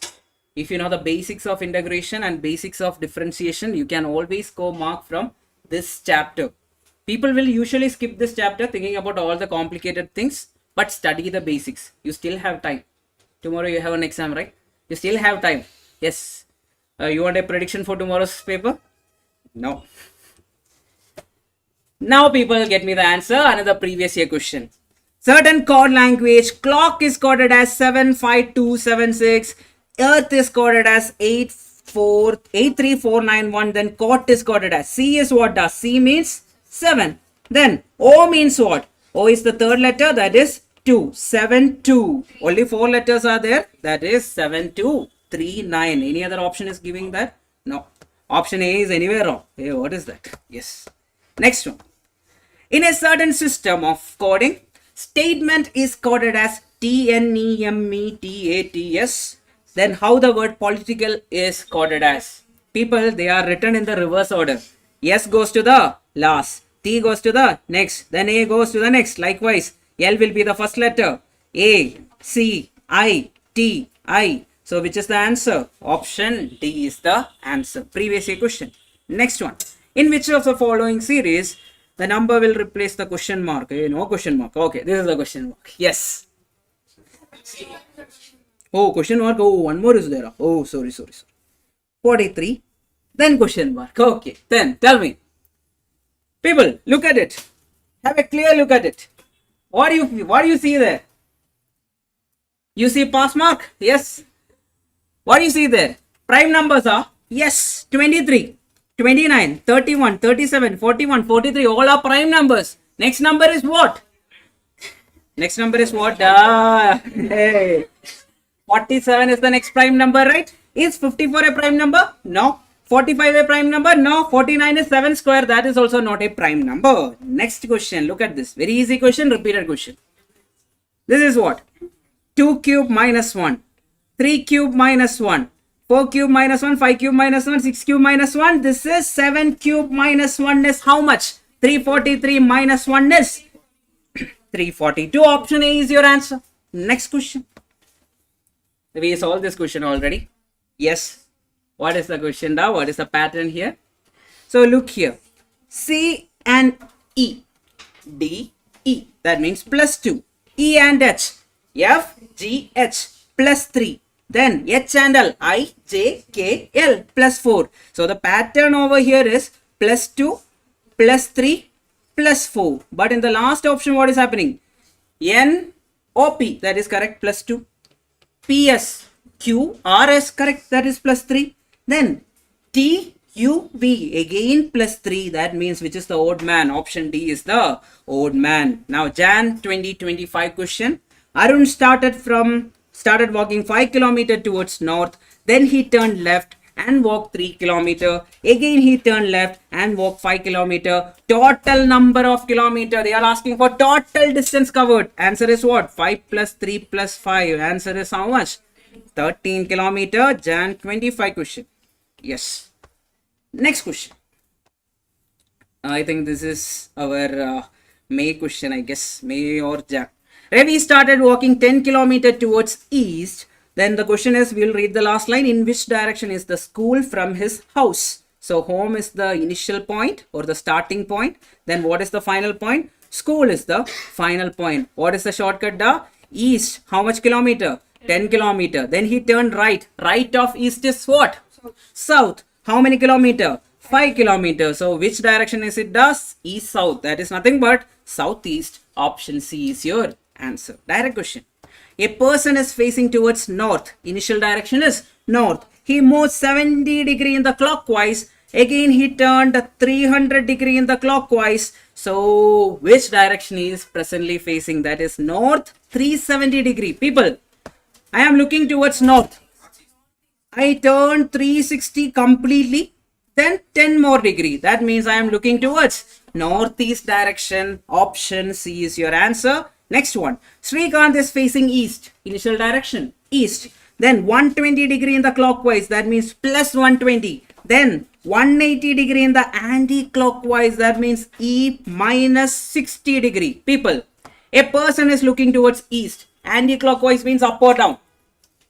If you know the basics of integration and basics of differentiation, you can always score mark from this chapter. People will usually skip this chapter thinking about all the complicated things, but study the basics. You still have time. Tomorrow you have an exam, right? You still have time. Yes. You want a prediction for tomorrow's paper? No. Now people get me the answer. Another previous year question. Certain code language, clock is coded as 75276, earth is coded as 83491, then quat is coded as, C is what? Does C means 7. Then O means what? O is the third letter, that is 2. 7 2. Only 4 letters are there, that is 7 2 3 9. Any other option is giving that? No. Option A is anywhere wrong. Hey, what is that? Yes. Next one. In a certain system of coding, statement is coded as TNEMETATS. Then how the word political is coded as? People, they are written in the reverse order. S goes to the last, T goes to the next, then A goes to the next. Likewise, L will be the first letter. A, C, I, T, I. So which is the answer? Option D is the answer. Previous year question. Next one. In which of the following series the number will replace the question mark? No question mark. Okay, this is the question mark. Yes. Oh, question mark. Oh, one more is there. Oh, sorry. 43. Then question mark. Okay, then tell me. People, look at it. Have a clear look at it. What do you see there? You see pass mark? Yes. What do you see there? Prime numbers are? Yes, 23. 29, 31, 37, 41, 43, all are prime numbers. Next number is what? Next number is what? Hey. 47 is the next prime number, right? Is 54 a prime number? No. 45 a prime number? No. 49 is 7 square. That is also not a prime number. Next question. Look at this. Very easy question. Repeated question. This is what? 2 cube minus 1. 3 cube minus 1. 4 cube minus 1, 5 cube minus 1, 6 cube minus 1. This is 7 cube minus 1 is how much? 343 minus 1 is 342. Option A is your answer. Next question. We solved this question already. Yes. What is the question now? What is the pattern here? So look here. C and E. D, E. That means plus 2. E and H. F, G, H. Plus 3. Then H and L, I, J, K, L plus 4. So the pattern over here is plus 2, plus 3, plus 4. But in the last option, what is happening? N, O, P, that is correct, plus 2. P, S, Q, R, S, correct, that is plus 3. Then T, UV again plus 3, that means which is the odd man? Option D is the odd man. Now Jan 2025 question. Arun started walking 5 kilometers towards north, then he turned left and walked 3 kilometers. Again he turned left and walked 5 kilometers. Total number of kilometers. They are asking for total distance covered. Answer is what? 5 plus 3 plus 5. Answer is how much? 13 kilometers. Jan 25 question. Yes. Next question. I think this is our May question, I guess. May or Jan. Ravi started walking 10 kilometers towards east. Then the question is, we will read the last line. In which direction is the school from his house? So home is the initial point or the starting point. Then what is the final point? School is the final point. What is the shortcut? The east. How much kilometer? 10 kilometer. Then he turned right. Right of east is what? South. How many kilometer? 5 kilometers. So which direction is it? Does east south. That is nothing but southeast. Option C is your answer. Direct question. A person is facing towards north. Initial direction is north. He moved 70 degree in the clockwise. Again he turned 300 degree in the clockwise. So which direction he is presently facing? That is north 370 degree. People, I am looking towards north. I turn 360 completely. Then 10 more degree. That means I am looking towards northeast direction. Option C is your answer. Next one. Srikanth is facing east. Initial direction east. Then 120 degree in the clockwise. That means plus 120. Then 180 degree in the anti-clockwise. That means E minus 60 degree. People, a person is looking towards east. Anti-clockwise means up or down?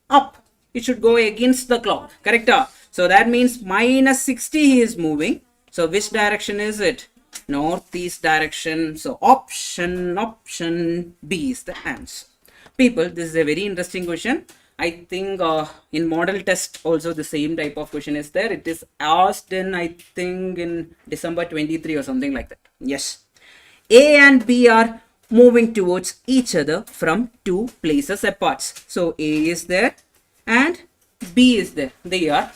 Up. It should go against the clock. Correct? So that means minus 60 he is moving. So which direction is it? Northeast direction. So option B is the answer. People, this is a very interesting question. I think in model test also the same type of question is there. It is asked in, I think, in December 23 or something like that. Yes. A and B are moving towards each other from two places apart. So A is there and B is there. They are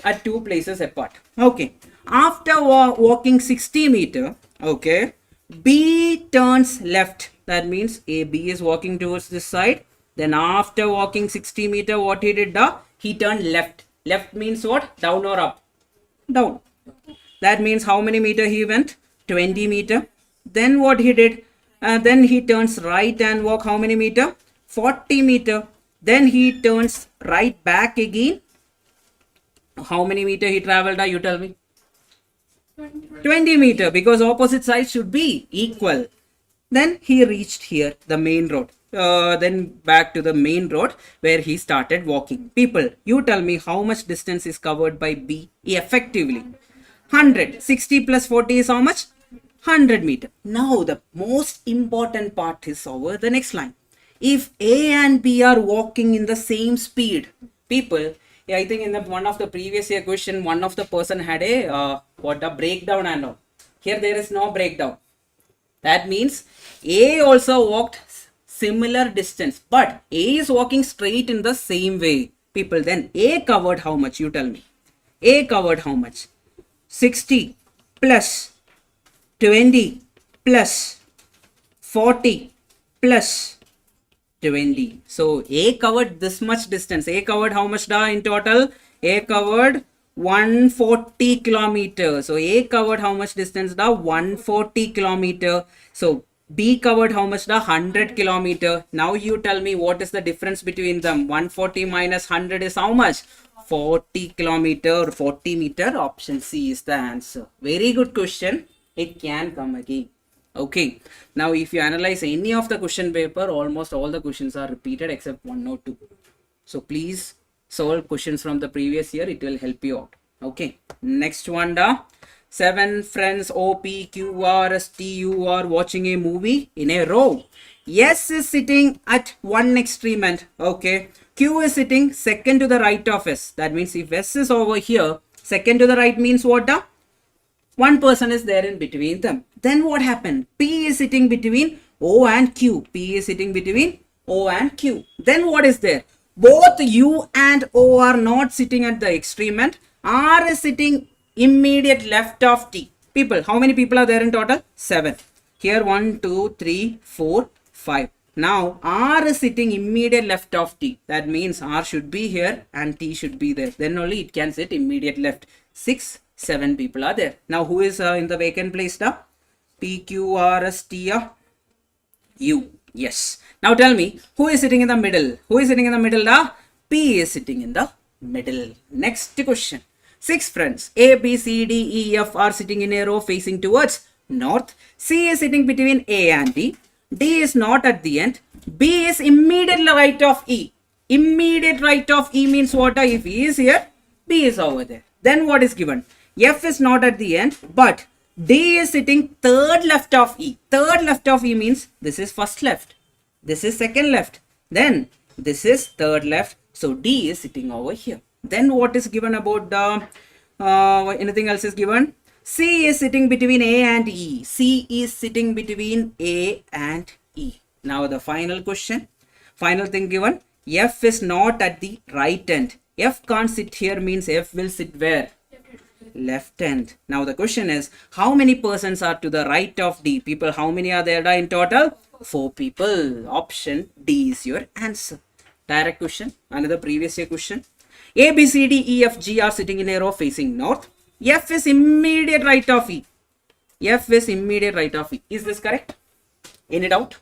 at two places apart. Okay. After walking 60 meter, okay, B turns left. That means AB is walking towards this side. Then after walking 60 meter, what he did? He turned left. Left means what? Down or up? Down. That means how many meter he went? 20 meter. Then what he did? Then he turns right and walk how many meter? 40 meter. Then he turns right back again. How many meter he traveled? You tell me. 20 meter, because opposite sides should be equal. Then he reached here, the main road. Then back to the main road where he started walking. People, you tell me how much distance is covered by B effectively. 100. 60 plus 40 is how much? 100 meter. Now the most important part is over the next line. If A and B are walking in the same speed, people, yeah, I think in one of the previous year question, one of the person had a breakdown and all. Here there is no breakdown. That means A also walked similar distance, but A is walking straight in the same way. People, then A covered how much? You tell me. A covered how much? 60 plus 20 plus 40 plus 20. So A covered this much distance. A covered how much in total? A covered 140 kilometers. So A covered how much distance? 140 kilometer. So B covered how much? 100 kilometer. Now you tell me what is the difference between them. 140 minus 100 is how much? 40 kilometer or 40 meter. Option C is the answer. Very good question. It can come again. Okay, now if you analyze any of the question paper, almost all the questions are repeated except one or two. So please solve questions from the previous year. It will help you out. Okay, next one. 7 friends O, P, Q, R, S, T, U are watching a movie in a row. S is sitting at one extreme end. Okay, Q is sitting second to the right of S. That means if S is over here, second to the right means what? One person is there in between them. Then what happened? P is sitting between O and Q. P is sitting between O and Q. Then what is there? Both U and O are not sitting at the extreme end. R is sitting immediate left of t. People, how many people are there in total? 7. Here 1, 2, 3, 4, 5. Now R is sitting immediate left of t. That means R should be here and t should be there. Then only it can sit immediate left. 6, 7 people are there. Now who is in the vacant place now? P, Q, R, S, T, U. Yes. Now tell me, who is sitting in the middle? Who is sitting in the middle? P is sitting in the middle. Next question. 6 friends, A, B, C, D, E, F are sitting in a row facing towards north. C is sitting between A and D. D is not at the end. B is immediately right of E. Immediate right of E means what? If E is here, B is over there. Then what is given? F is not at the end, but D is sitting third left of E. Third left of E means this is first left. This is second left. Then this is third left. So D is sitting over here. Then what is given about the anything else is given? C is sitting between A and E. C is sitting between A and E. Now the final question. Final thing given. F is not at the right end. F can't sit here means F will sit where? Left end. Now the question is, how many persons are to the right of D? People, how many are there in total? 4 people. Option D is your answer. Direct question. Another previous year question. A, B, C, D, E, F, G are sitting in a row facing north. F is immediate right of E. F is immediate right of E. Is this correct? Any doubt?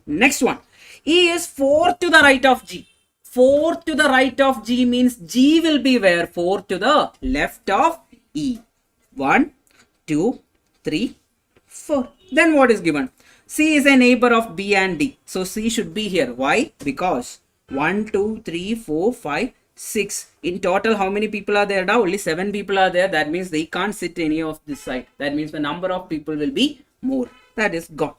Next one. E is 4 to the right of G. 4 to the right of G means G will be where? 4 to the left of E. 1, 2, 3, 4. Then what is given? C is a neighbor of B and D. So C should be here. Why? Because 1, 2, 3, 4, 5, 6. In total, how many people are there now? Only 7 people are there. That means they can't sit any of this side. That means the number of people will be more. That is gone.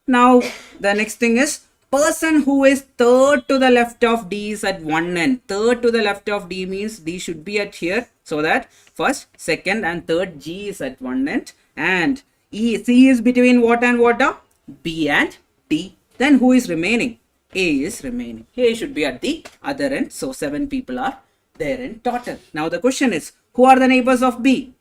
Now, the next thing is, person who is third to the left of D is at one end. Third to the left of D means D should be at here. So that first, second and third G is at one end. And C is between what and what? B and D. Then who is remaining? A is remaining. A should be at the other end. So 7 people are there in total. Now the question is, who are the neighbors of B?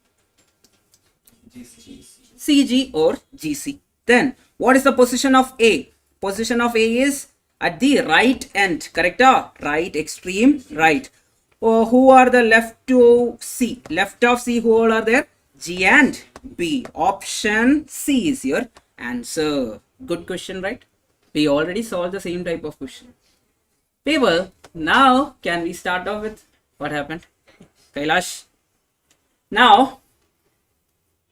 CG or GC. Then what is the position of A? Position of A is at the right end. Correct? Right, extreme right. Who are the left to C? Left of C, who all are there? G and B. Option C is your answer. Good question, right? We already solved the same type of question. People, now can we start off with what happened? Kailash. Now,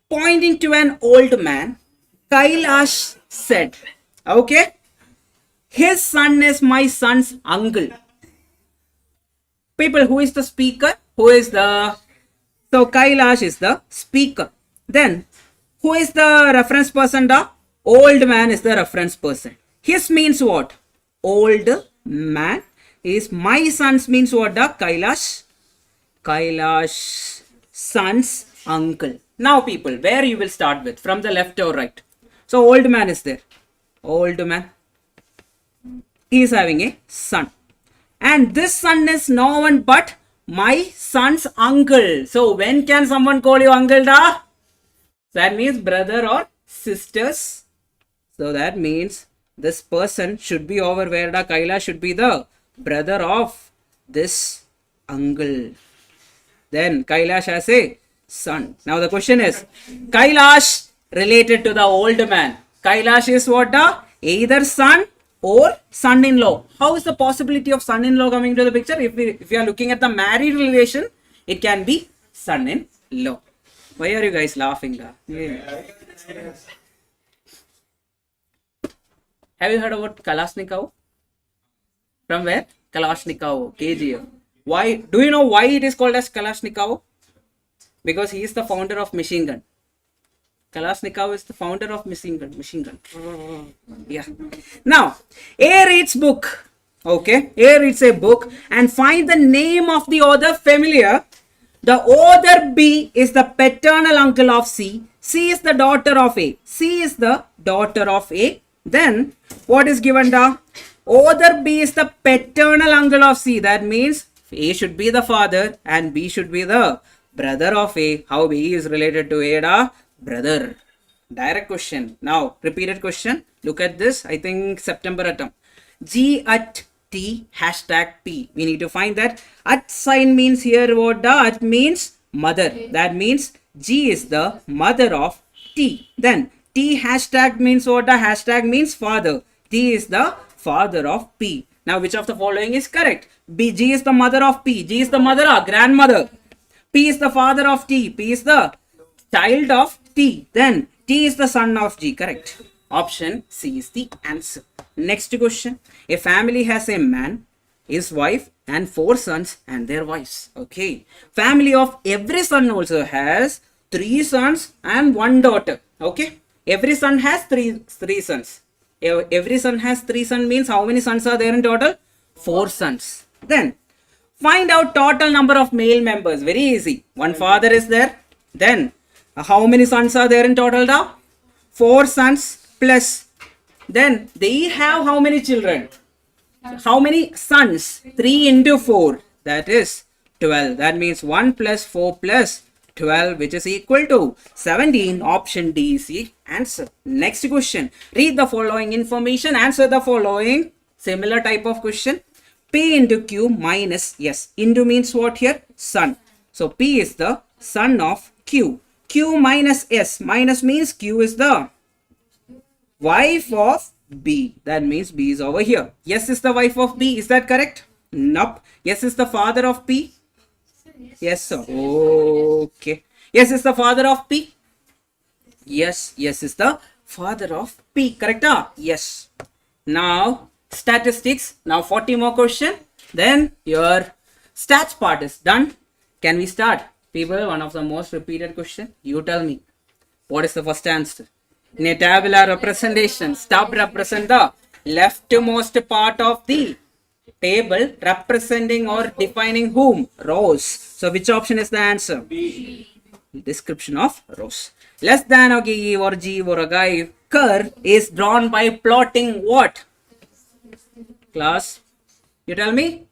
pointing to an old man, Kailash said, okay, his son is my son's uncle. People, who is the speaker? Who is the... So, Kailash is the speaker. Then, who is the reference person? The old man is the reference person. His means what? Old man. Is my son's means what? The Kailash. Kailash son's uncle. Now people, where you will start with? From the left or right? So old man is there. Old man. He is having a son. And this son is no one but my son's uncle. So when can someone call you uncle? Da? That means brother or sisters. So that means this person should be over where the Kailash should be the brother of this uncle. Then Kailash has a son. Now the question is, Kailash related to the old man. Kailash is what? Either son or son-in-law. How is the possibility of son-in-law coming to the picture? If we are looking at the married relation, it can be son-in-law. Why are you guys laughing? Yeah. Have you heard about Kalashnikov? From where? Kalashnikov, KGF. Why? Do you know why it is called as Kalashnikov? Because he is the founder of machine gun. Kalashnikov is the founder of machine gun. Yeah. Now, A reads book. Okay. A reads a book and find the name of the author familiar. The author B is the paternal uncle of C. C is the daughter of A. C is the daughter of A. Then, what is given? The author B is the paternal uncle of C. That means A should be the father and B should be the brother of A. How B is related to A? Da? Brother. Direct question. Now, repeated question. Look at this. I think September attempt. G at T hashtag P. We need to find that. At sign means here what? Da? At means mother. That means G is the mother of T. Then T hashtag means what? Da? Hashtag means father. T is the father of P. Now, which of the following is correct? B. G is the mother of P. G is the mother or grandmother. P is the father of T. P is the child of T. Then T is the son of G. Correct. Option C is the answer. Next question. A family has a man, his wife, and 4 sons and their wives. Okay. Family of every son also has 3 sons and 1 daughter. Okay. Every son has three sons. Every son has 3 sons means how many sons are there in total? 4 sons. Then find out total number of male members. Very easy. One father is there. Then how many sons are there in total now? 4 sons plus. Then they have how many children? How many sons? 3 into 4. That is 12. That means 1 plus 4 plus 12, which is equal to 17. Option D is the answer. Next question. Read the following information. Answer the following. Similar type of question. P into Q minus S. Into means what here? Son. So P is the son of Q. Q minus S. Minus means Q is the wife of B. That means B is over here. S is the wife of B. Is that correct? Nope. S is the father of P. Yes, sir. Okay. Yes is the father of P. Yes. Yes is the father of P. Correct? Yes. Now, statistics. Now, 40 more question. Then your stats part is done. Can we start? People, one of the most repeated question. You tell me. What is the first answer? In a tabular representation, stop represent the leftmost part of the table representing or defining whom? Rows. So which option is the answer? B. Description of rows. Less than or G or G or a guy curve is drawn by plotting what? Class. You tell me?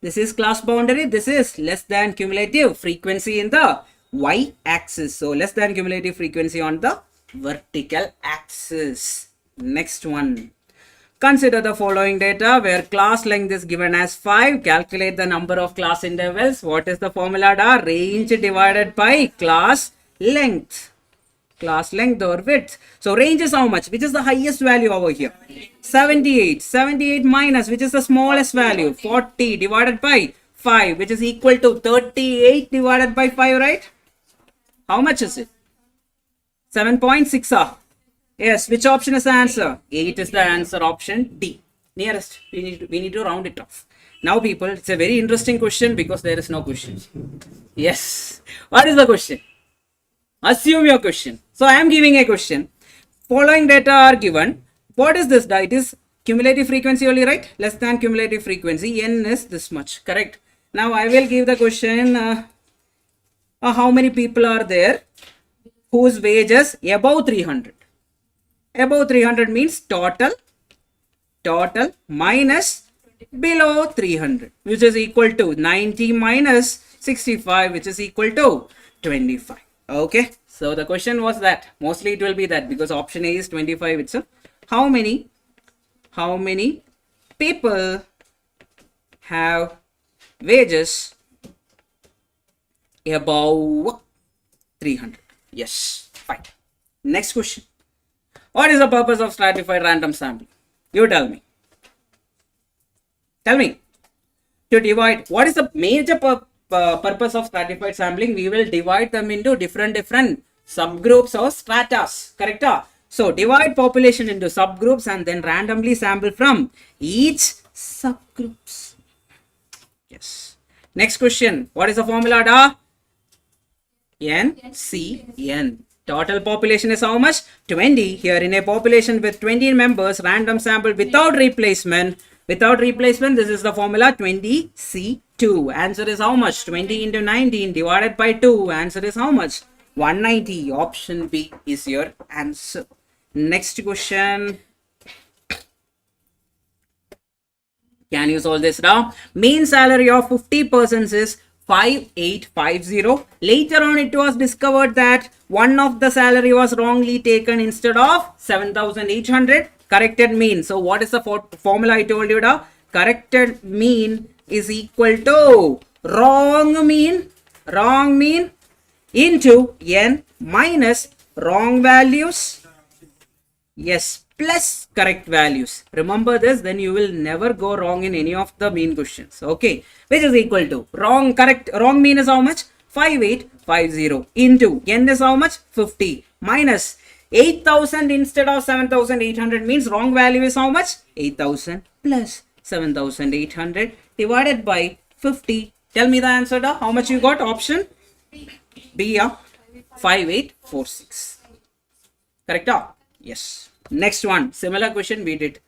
This is class boundary. This is less than cumulative frequency in the y-axis. So less than cumulative frequency on the vertical axis. Next one. Consider the following data where class length is given as 5. Calculate the number of class intervals. What is the formula? Range divided by class length. Class length or width. So range is how much? Which is the highest value over here? 78. 78 minus which is the smallest value? 40 divided by 5, which is equal to 38 divided by 5, right? How much is it? 7.6. Yes, which option is the answer? 8 is the answer, option D. Nearest. We need to round it off. Now people, it's a very interesting question because there is no question. Yes. What is the question? Assume your question. So I am giving a question. Following data are given. What is this? It is cumulative frequency only, right? Less than cumulative frequency. N is this much. Correct. Now I will give the question. How many people are there whose wages above 300? Above 300 means total minus below 300, which is equal to 90 minus 65, which is equal to 25. Okay, so the question was that. Mostly it will be that because option A is 25 itself. How many people have wages above 300? Yes, fine. Next question. What is the purpose of stratified random sampling? You tell me. Tell me. To divide. What is the major purpose of stratified sampling? We will divide them into different subgroups or stratas. Correct? So divide population into subgroups and then randomly sample from each subgroups. Yes. Next question. What is the formula? NCN. Total population is how much? 20. Here in a population with 20 members, random sample without replacement. Without replacement, this is the formula 20C2. Answer is how much? 20 into 19 divided by 2. Answer is how much? 190. Option B is your answer. Next question. Can you solve this now? Mean salary of 50 persons is 5850. Later on, it was discovered that one of the salary was wrongly taken instead of 7800. Corrected mean. So what is the formula I told you now? Corrected mean is equal to wrong mean into n minus wrong values. Yes, plus correct values. Remember this, then you will never go wrong in any of the mean questions. Okay, which is equal to wrong mean is how much? 5850 into n is how much? 50 minus 8000 instead of 7800 means wrong value is how much? 8000 plus 7800 divided by 50. Tell me the answer. How much you got? Option B, 5846. Correct? Yes. Next one, similar question we did.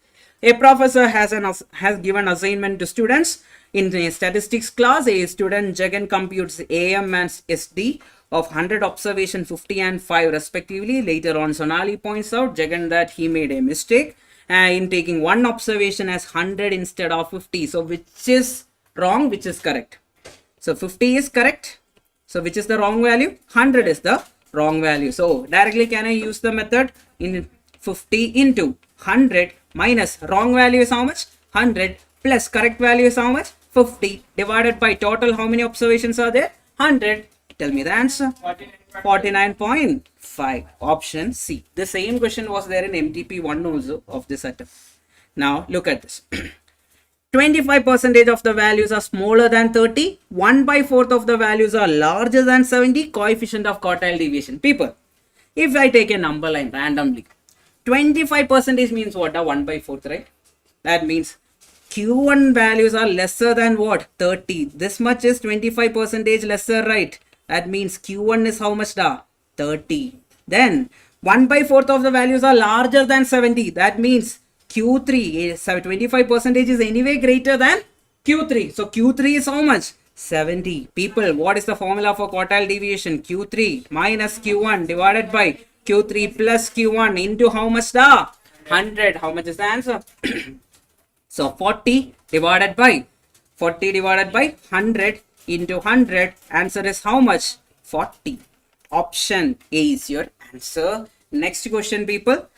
A professor has given assignment to students in a statistics class. A student Jagan computes AM and SD of 100 observation, 50 and 5 respectively. Later on, Sonali points out Jagan that he made a mistake in taking one observation as 100 instead of 50. So which is wrong, which is correct? So 50 is correct. So which is the wrong value? 100 is the wrong value. So directly can I use the method in 50 into 100 minus wrong value is how much? 100 plus correct value is how much? 50 divided by total how many observations are there? 100. Tell me the answer. 49.5. Option C. The same question was there in MTP 1 also of this attempt. Now look at this. 25% of the values are smaller than 30. 1/4 of the values are larger than 70. Coefficient of quartile deviation. People, if I take a number line randomly, 25% means what? 1/4, right? That means Q1 values are lesser than what? 30. This much is 25% lesser, right? That means Q1 is how much? 30. Then 1/4 of the values are larger than 70. That means Q3 is 25% is anyway greater than Q3. So Q3 is how much? 70. People, what is the formula for quartile deviation? Q3 minus Q1 divided by Q3 plus Q1 into how much? 100. How much is the answer? So 40 divided by 100 into 100. Answer is how much? 40. Option A is your answer. Next question, people.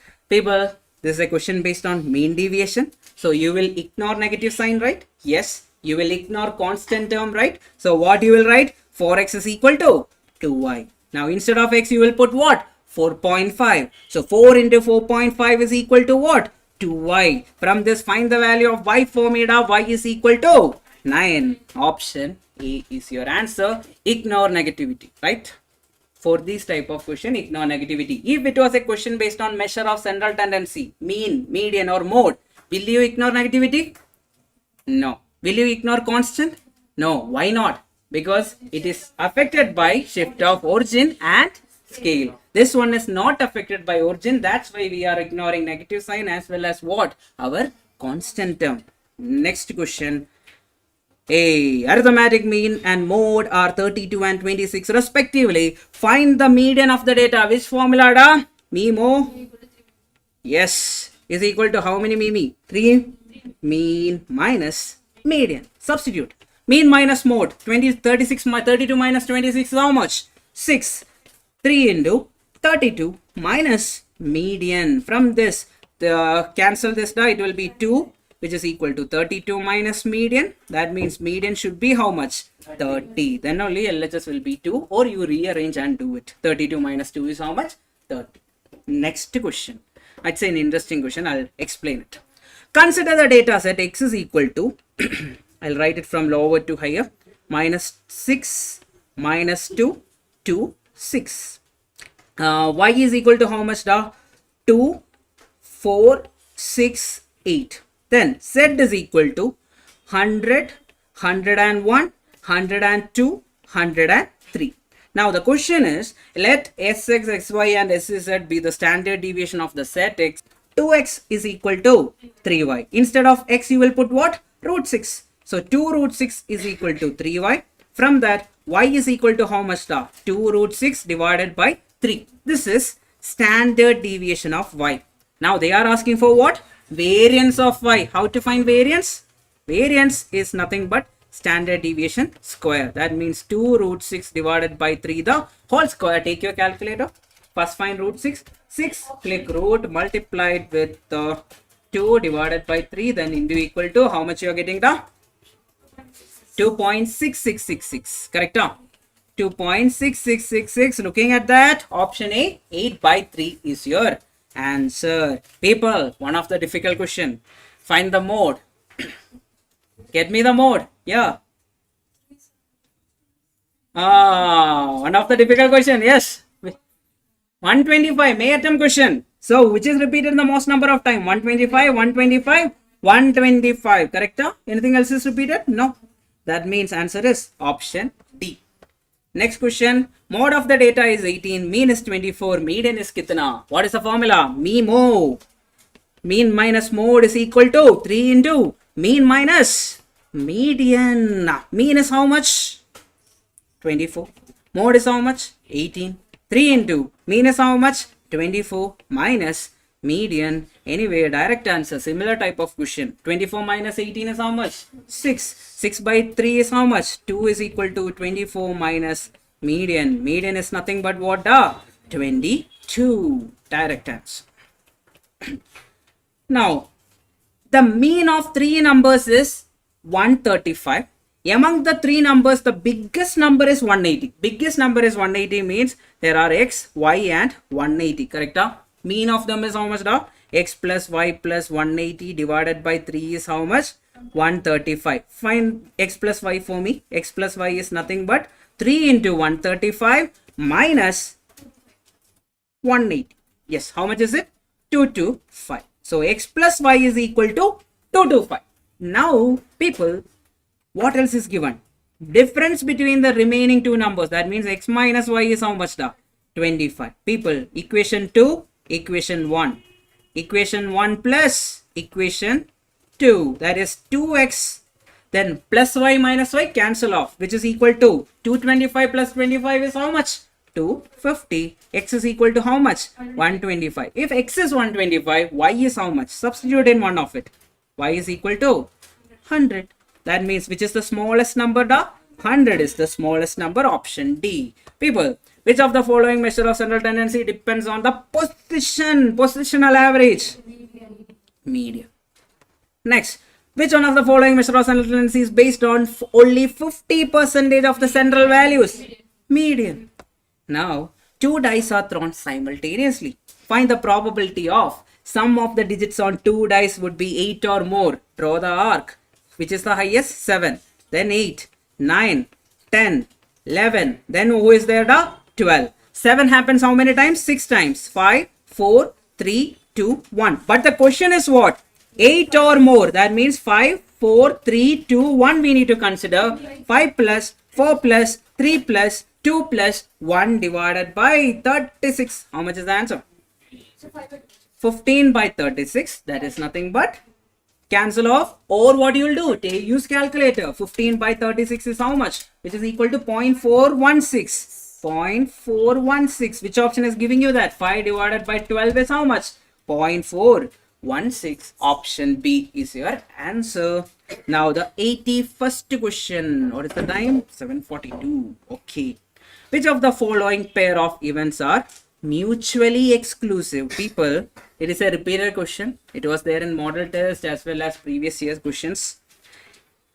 This is a question based on mean deviation. So you will ignore negative sign, right? Yes. You will ignore constant term, right? So what you will write? 4x is equal to 2y. Now instead of x, you will put what? 4.5. So 4 into 4.5 is equal to what? 2y. From this, find the value of y formula. Y is equal to 9. Option A is your answer. Ignore negativity, right? For this type of question, ignore negativity. If it was a question based on measure of central tendency, mean, median or mode, will you ignore negativity? No. Will you ignore constant? No. Why not? Because it is affected by shift of origin and scale. This one is not affected by origin. That's why we are ignoring negative sign as well as what? Our constant term. Next question. A arithmetic mean and mode are 32 and 26 respectively. Find the median of the data. Which formula? Mimo. Yes. Is equal to how many mimi? 3. Mean minus median. Substitute. Mean minus mode. 32 minus 26 is how much? 6. 3 into 32 minus median. From this, cancel this. It will be 2. Which is equal to 32 minus median. That means median should be how much? 30. Then only LHS will be 2, or you rearrange and do it. 32 minus 2 is how much? 30. Next question. It's an interesting question. I'll explain it. Consider the data set x is equal to, I'll write it from lower to higher, minus 6, minus 2, 2, 6. Y is equal to how much? 2, 4, 6, 8. Then Z is equal to 100, 101, 102, 103. Now the question is, let Sx, Xy and Sz be the standard deviation of the set x. 2x is equal to 3y. Instead of x, you will put what? Root 6. So 2 root 6 is equal to 3y. From that, y is equal to how much? 2 root 6 divided by 3. This is standard deviation of y. Now they are asking for what? Variance of y. How to find variance? Variance is nothing but standard deviation square. That means 2 root 6 divided by 3 the whole square. Take your calculator. First find root 6. 6, click root, multiplied with 2 divided by 3, then into equal to how much you are getting the 2.6666. Correct? 2.6666. Looking at that, option A, 8 by 3 is your answer. People, one of the difficult question. Find the mode. Get me the mode. Yeah. One of the difficult question. Yes. 125. May attempt question. So, which is repeated the most number of time? 125, 125, 125. Correct? Anything else is repeated? No. That means answer is option D. Next question. Mode of the data is 18. Mean is 24. Median is kitna? What is the formula? Mo. Mean minus mode is equal to 3 into mean minus median. Mean is how much? 24. Mode is how much? 18. 3 into mean is how much? 24 minus median. Anyway, direct answer. Similar type of question. 24 minus 18 is how much? 6. 6 by 3 is how much? 2 is equal to 24 minus median. Median is nothing but what? 22. Direct answer. Now, the mean of 3 numbers is 135. Among the 3 numbers, the biggest number is 180. Biggest number is 180 means there are x, y and 180. Correct? Mean of them is how much? X plus y plus 180 divided by 3 is how much? 135. Find x plus y for me. X plus y is nothing but 3 into 135 minus 180. Yes, how much is it? 225. So, x plus y is equal to 225. Now, people, what else is given? Difference between the remaining 2 numbers. That means x minus y is how much? 25. People, equation 2, equation 1. Equation 1 plus equation 2. That is 2x. Then plus y minus y cancel off, which is equal to 225 plus 25 is how much? 250. X is equal to how much? 125. If x is 125, y is how much? Substitute in one of it. Y is equal to 100. That means which is the smallest number? 100 is the smallest number. Option D. People, which of the following measure of central tendency depends on the positional average? Median. Next, which one of the following measure of central tendency is based on only 50% of the central values? Median. Now, 2 dice are thrown simultaneously. Find the probability of sum of the digits on 2 dice would be 8 or more. Draw the arc. Which is the highest? 7. Then 8, 9, 10, 11. Then who is there? 12. 7 happens how many times? 6 times. 5, 4, 3, 2, 1. But the question is what? 8 or more. That means 5, 4, 3, 2, 1 we need to consider. 5 plus 4 plus 3 plus 2 plus 1 divided by 36. How much is the answer? 15 by 36. That is nothing but cancel off, or what you will do? Use calculator. 15 by 36 is how much? Which is equal to 0.416. 0.416. Which option is giving you that? 5 divided by 12 is how much? 0.416. Option B is your answer. Now the 81st question. What is the time? 7:42. Okay. Which of the following pair of events are mutually exclusive? People, it is a repeated question. It was there in model test as well as previous year's questions.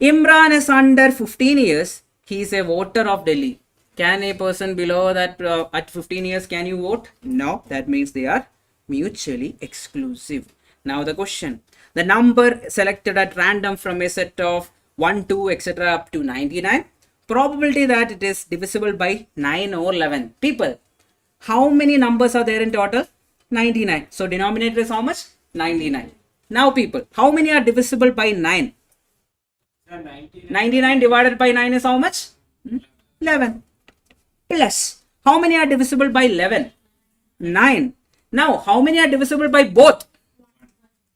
Imran is under 15 years. He is a voter of Delhi. Can a person below that at 15 years can you vote? No. That means they are mutually exclusive. Now the question. The number selected at random from a set of 1, 2, etc. up to 99. Probability that it is divisible by 9 or 11. People, how many numbers are there in total? 99. So denominator is how much? 99. Now people, how many are divisible by 9? 99 divided by 9 is how much? 11. Plus, how many are divisible by 11? 9. Now, how many are divisible by both?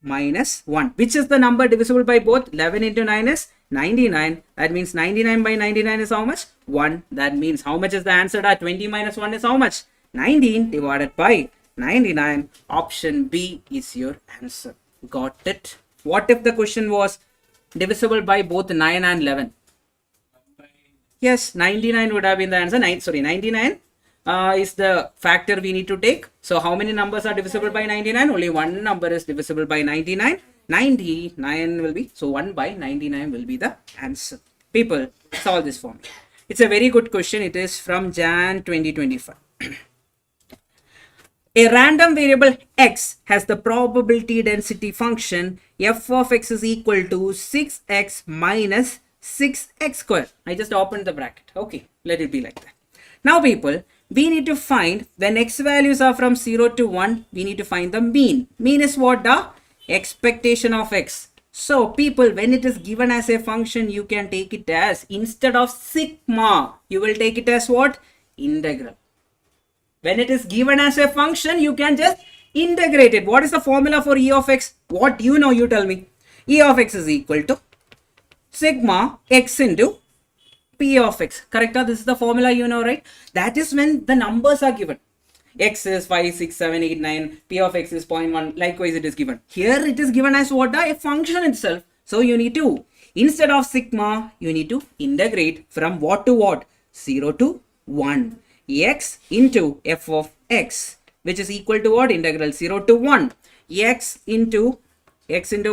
Minus 1. Which is the number divisible by both? 11 into 9 is 99. That means 99 by 99 is how much? 1. That means how much is the answer? 20 minus 1 is how much? 19 divided by 99. Option B is your answer. Got it? What if the question was divisible by both 9 and 11? Yes, 99 would have been the answer. 99 is the factor we need to take. So how many numbers are divisible by 99? Only one number is divisible by 99. 99 will be, so 1 by 99 will be the answer. People, solve this for me. It's a very good question. It is from Jan 2025. A random variable x has the probability density function f of x is equal to 6x minus 6x square. I just opened the bracket. Okay, let it be like that. Now people, we need to find when x values are from 0 to 1, we need to find the mean. Mean is what? The expectation of x. So people, when it is given as a function, you can take it as, instead of sigma, you will take it as what? Integral. When it is given as a function, you can just integrate it. What is the formula for e of x? What you know, you tell me. E of x is equal to sigma x into p of x. Correct? This is the formula, you know, right? That is when the numbers are given. X is 5, 6, 7, 8, 9. P of x is 0.1. Likewise, it is given. Here, it is given as what? A function itself. So, you need to, instead of sigma, you need to integrate from what to what? 0 to 1. X into f of x, which is equal to what? Integral 0 to 1. X into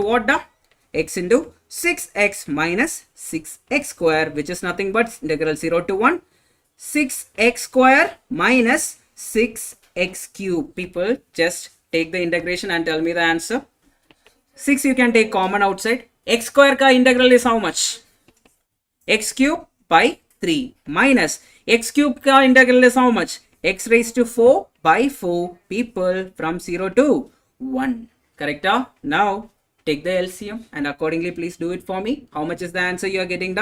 what? X into 6x minus 6x square, which is nothing but integral 0 to 1. 6x square minus 6x cube. People, just take the integration and tell me the answer. 6 you can take common outside. X square ka integral is how much? X cube by 3 minus x cube ka integral is how much? X raised to 4 by 4. People, from 0 to 1. Correct? Now take the LCM and accordingly please do it for me. How much is the answer you are getting?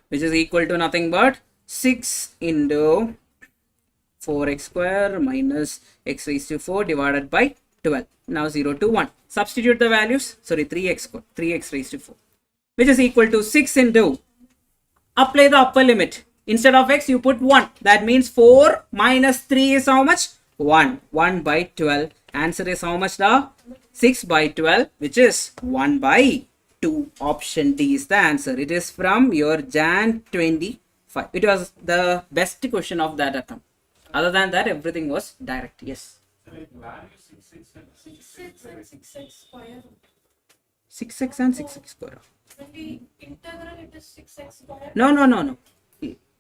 Which is equal to nothing but 6 into 4x square minus x raised to 4 divided by 12. Now 0 to 1. Substitute the values. Sorry, 3x square, 3x raised to 4, which is equal to 6 into, apply the upper limit. Instead of x, you put 1. That means 4 minus 3 is how much? 1. 1 by 12. Answer is how much? 6 by 12, which is 1 by 2. Option D is the answer. It is from your Jan 25. It was the best question of that attempt. Other than that, everything was direct. Yes. 6x and 6x square. 6x and 6x square. When we integral, it is 6x square. No.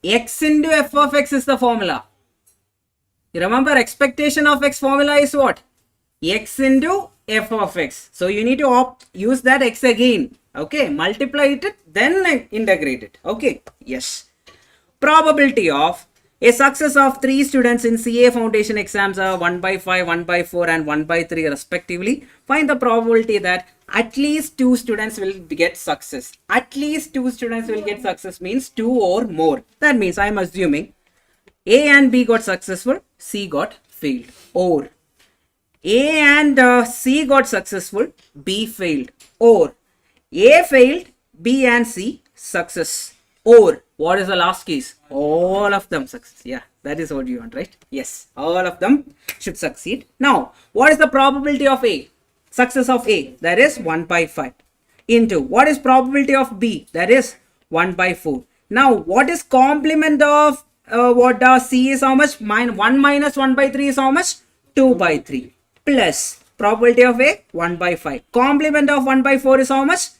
X into f of x is the formula. You remember, expectation of x formula is what? X into f of x. So you need to use that x again. Okay, multiply it, then integrate it. Okay, yes. Probability of a success of 3 students in CA foundation exams are 1 by 5, 1 by 4 and 1 by 3 respectively. Find the probability that at least 2 students will get success. At least 2 students will get success means 2 or more. That means I am assuming A and B got successful, C got failed. Or A and C got successful, B failed. Or A failed, B and C success. Or what is the last case? All of them success. Yeah, that is what you want, right? Yes, all of them should succeed. Now, what is the probability of A? Success of A, that is 1 by 5. Into what is probability of B? That is 1 by 4. Now, what is complement of C is how much? 1 minus 1 by 3 is how much? 2 by 3. Plus probability of A, 1 by 5. Complement of 1 by 4 is how much?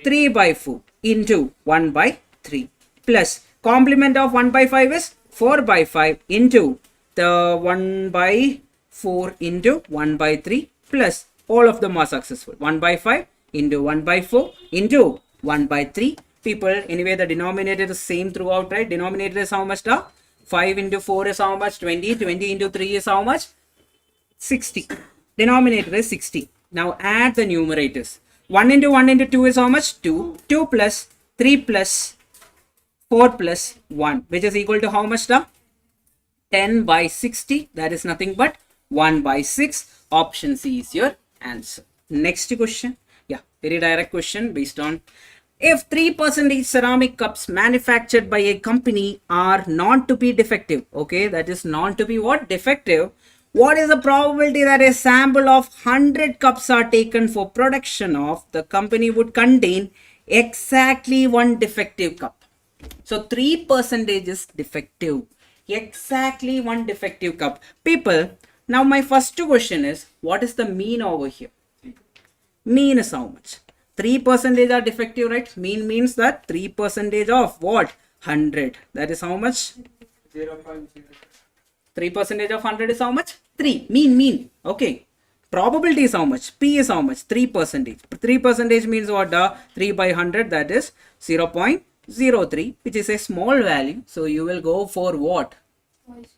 3 by 4 into 1 by 3. Plus complement of 1 by 5 is 4 by 5 into the 1 by 4 into 1 by 3 plus all of them are successful. 1 by 5 into 1 by 4 into 1 by 3. People, anyway, the denominator is same throughout, right? Denominator is how much? 5 into 4 is how much? 20. 20 into 3 is how much? 60. Denominator is 60. Now add the numerators. 1 into 1 into 2 is how much? 2. 2 plus 3 plus 4 plus 1, which is equal to how much? 10 by 60. That is nothing but 1 by 6. Option C is your answer. Next question. Yeah, very direct question based on, if 3% ceramic cups manufactured by a company are known to be defective. Okay, that is known to be what? Defective. What is the probability that a sample of 100 cups are taken for production of the company would contain exactly one defective cup? So 3% is defective. Exactly one defective cup. People, now my first question is, what is the mean over here? Mean is how much? 3% are defective, right? Mean means that 3% of what? 100. That is how much? 3% of 100 is how much? 3. Mean. Okay. Probability is how much? P is how much? 3%. 3% means what? 3 by 100, that is 0.03, which is a small value. So you will go for what?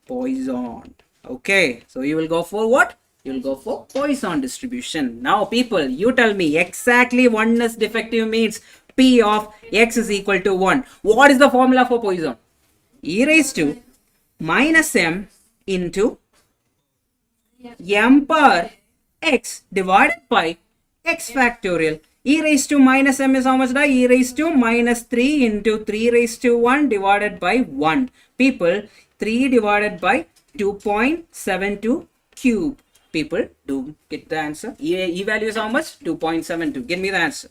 Poisson. Okay. So you will go for what? You will go for Poisson distribution. Now people, you tell me exactly oneness defective means P of x is equal to 1. What is the formula for Poisson? E raised to minus m into m power x divided by x factorial. E raised to minus m is how much? E raised to minus 3 into 3 raised to 1 divided by 1. People, 3 divided by 2.72 cube. People, do get the answer. E value is how much? 2.72. Give me the answer.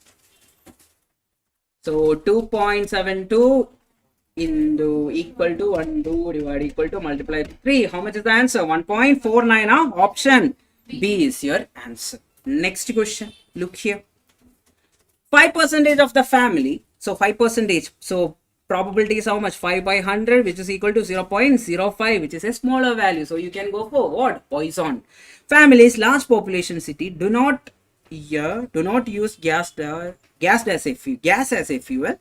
So 2.72 into equal to 1 2 divided equal to multiply 3. How much is the answer? 1.49. Option B is your answer. Next question. Look here. 5% of the family. So 5%. So probability is how much? 5 by 100, which is equal to 0.05, which is a smaller value. So you can go for what? Poisson. Families, large population city do not use gas as a fuel.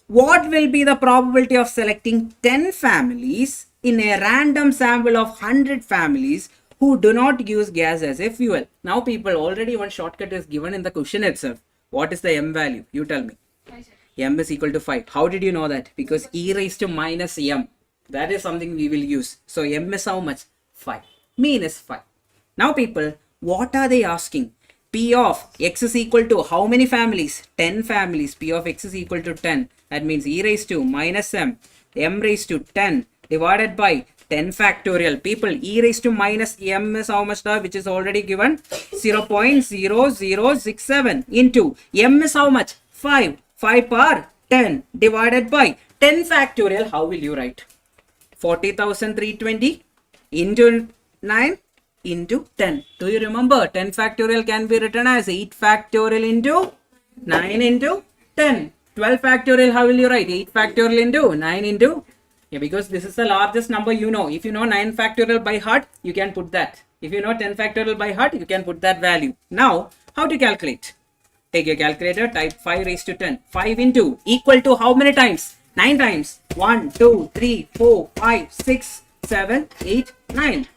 What will be the probability of selecting 10 families in a random sample of 100 families who do not use gas as a fuel? Now people, already one shortcut is given in the question itself. What is the m value? You tell me. M is equal to 5. How did you know that? Because e raised to minus m. That is something we will use. So m is how much? 5. Mean is 5. Now people, what are they asking? P of x is equal to how many families? 10 families. P of x is equal to 10. That means e raised to minus m raised to 10 divided by 10 factorial. People, e raised to minus m is how much? Which is already given 0.0067 into m is how much? 5. 5 power 10 divided by 10 factorial. How will you write? 40,320 into 9 into 10. Do you remember? 10 factorial can be written as 8 factorial into 9 into 10. 12 factorial, how will you write? 8 factorial into 9 into, yeah, because this is the largest number you know. If you know 9 factorial by heart, you can put that. If you know 10 factorial by heart, you can put that value. Now, how to calculate? Take your calculator, type 5 raised to 10. 5 into equal to how many times? 9 times. 1, 2, 3, 4, 5, 6, 7, 8, 9.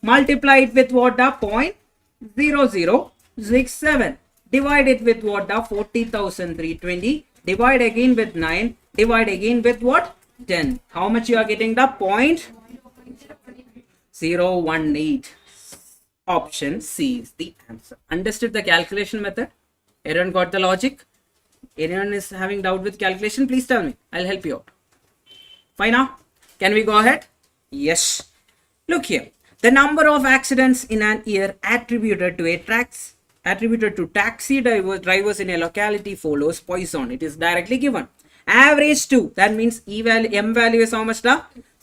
Multiply it with what? 0.0067. Divide it with what? 40,320. Divide again with 9. Divide again with what? 10. How much you are getting? 0.018. Option C is the answer. Understood the calculation method? Everyone got the logic? Anyone is having doubt with calculation? Please tell me. I'll help you out. Fine now? Can we go ahead? Yes. Look here. The number of accidents in an year attributed to taxi drivers in a locality follows Poisson. It is directly given. Average 2. That means m value is how much?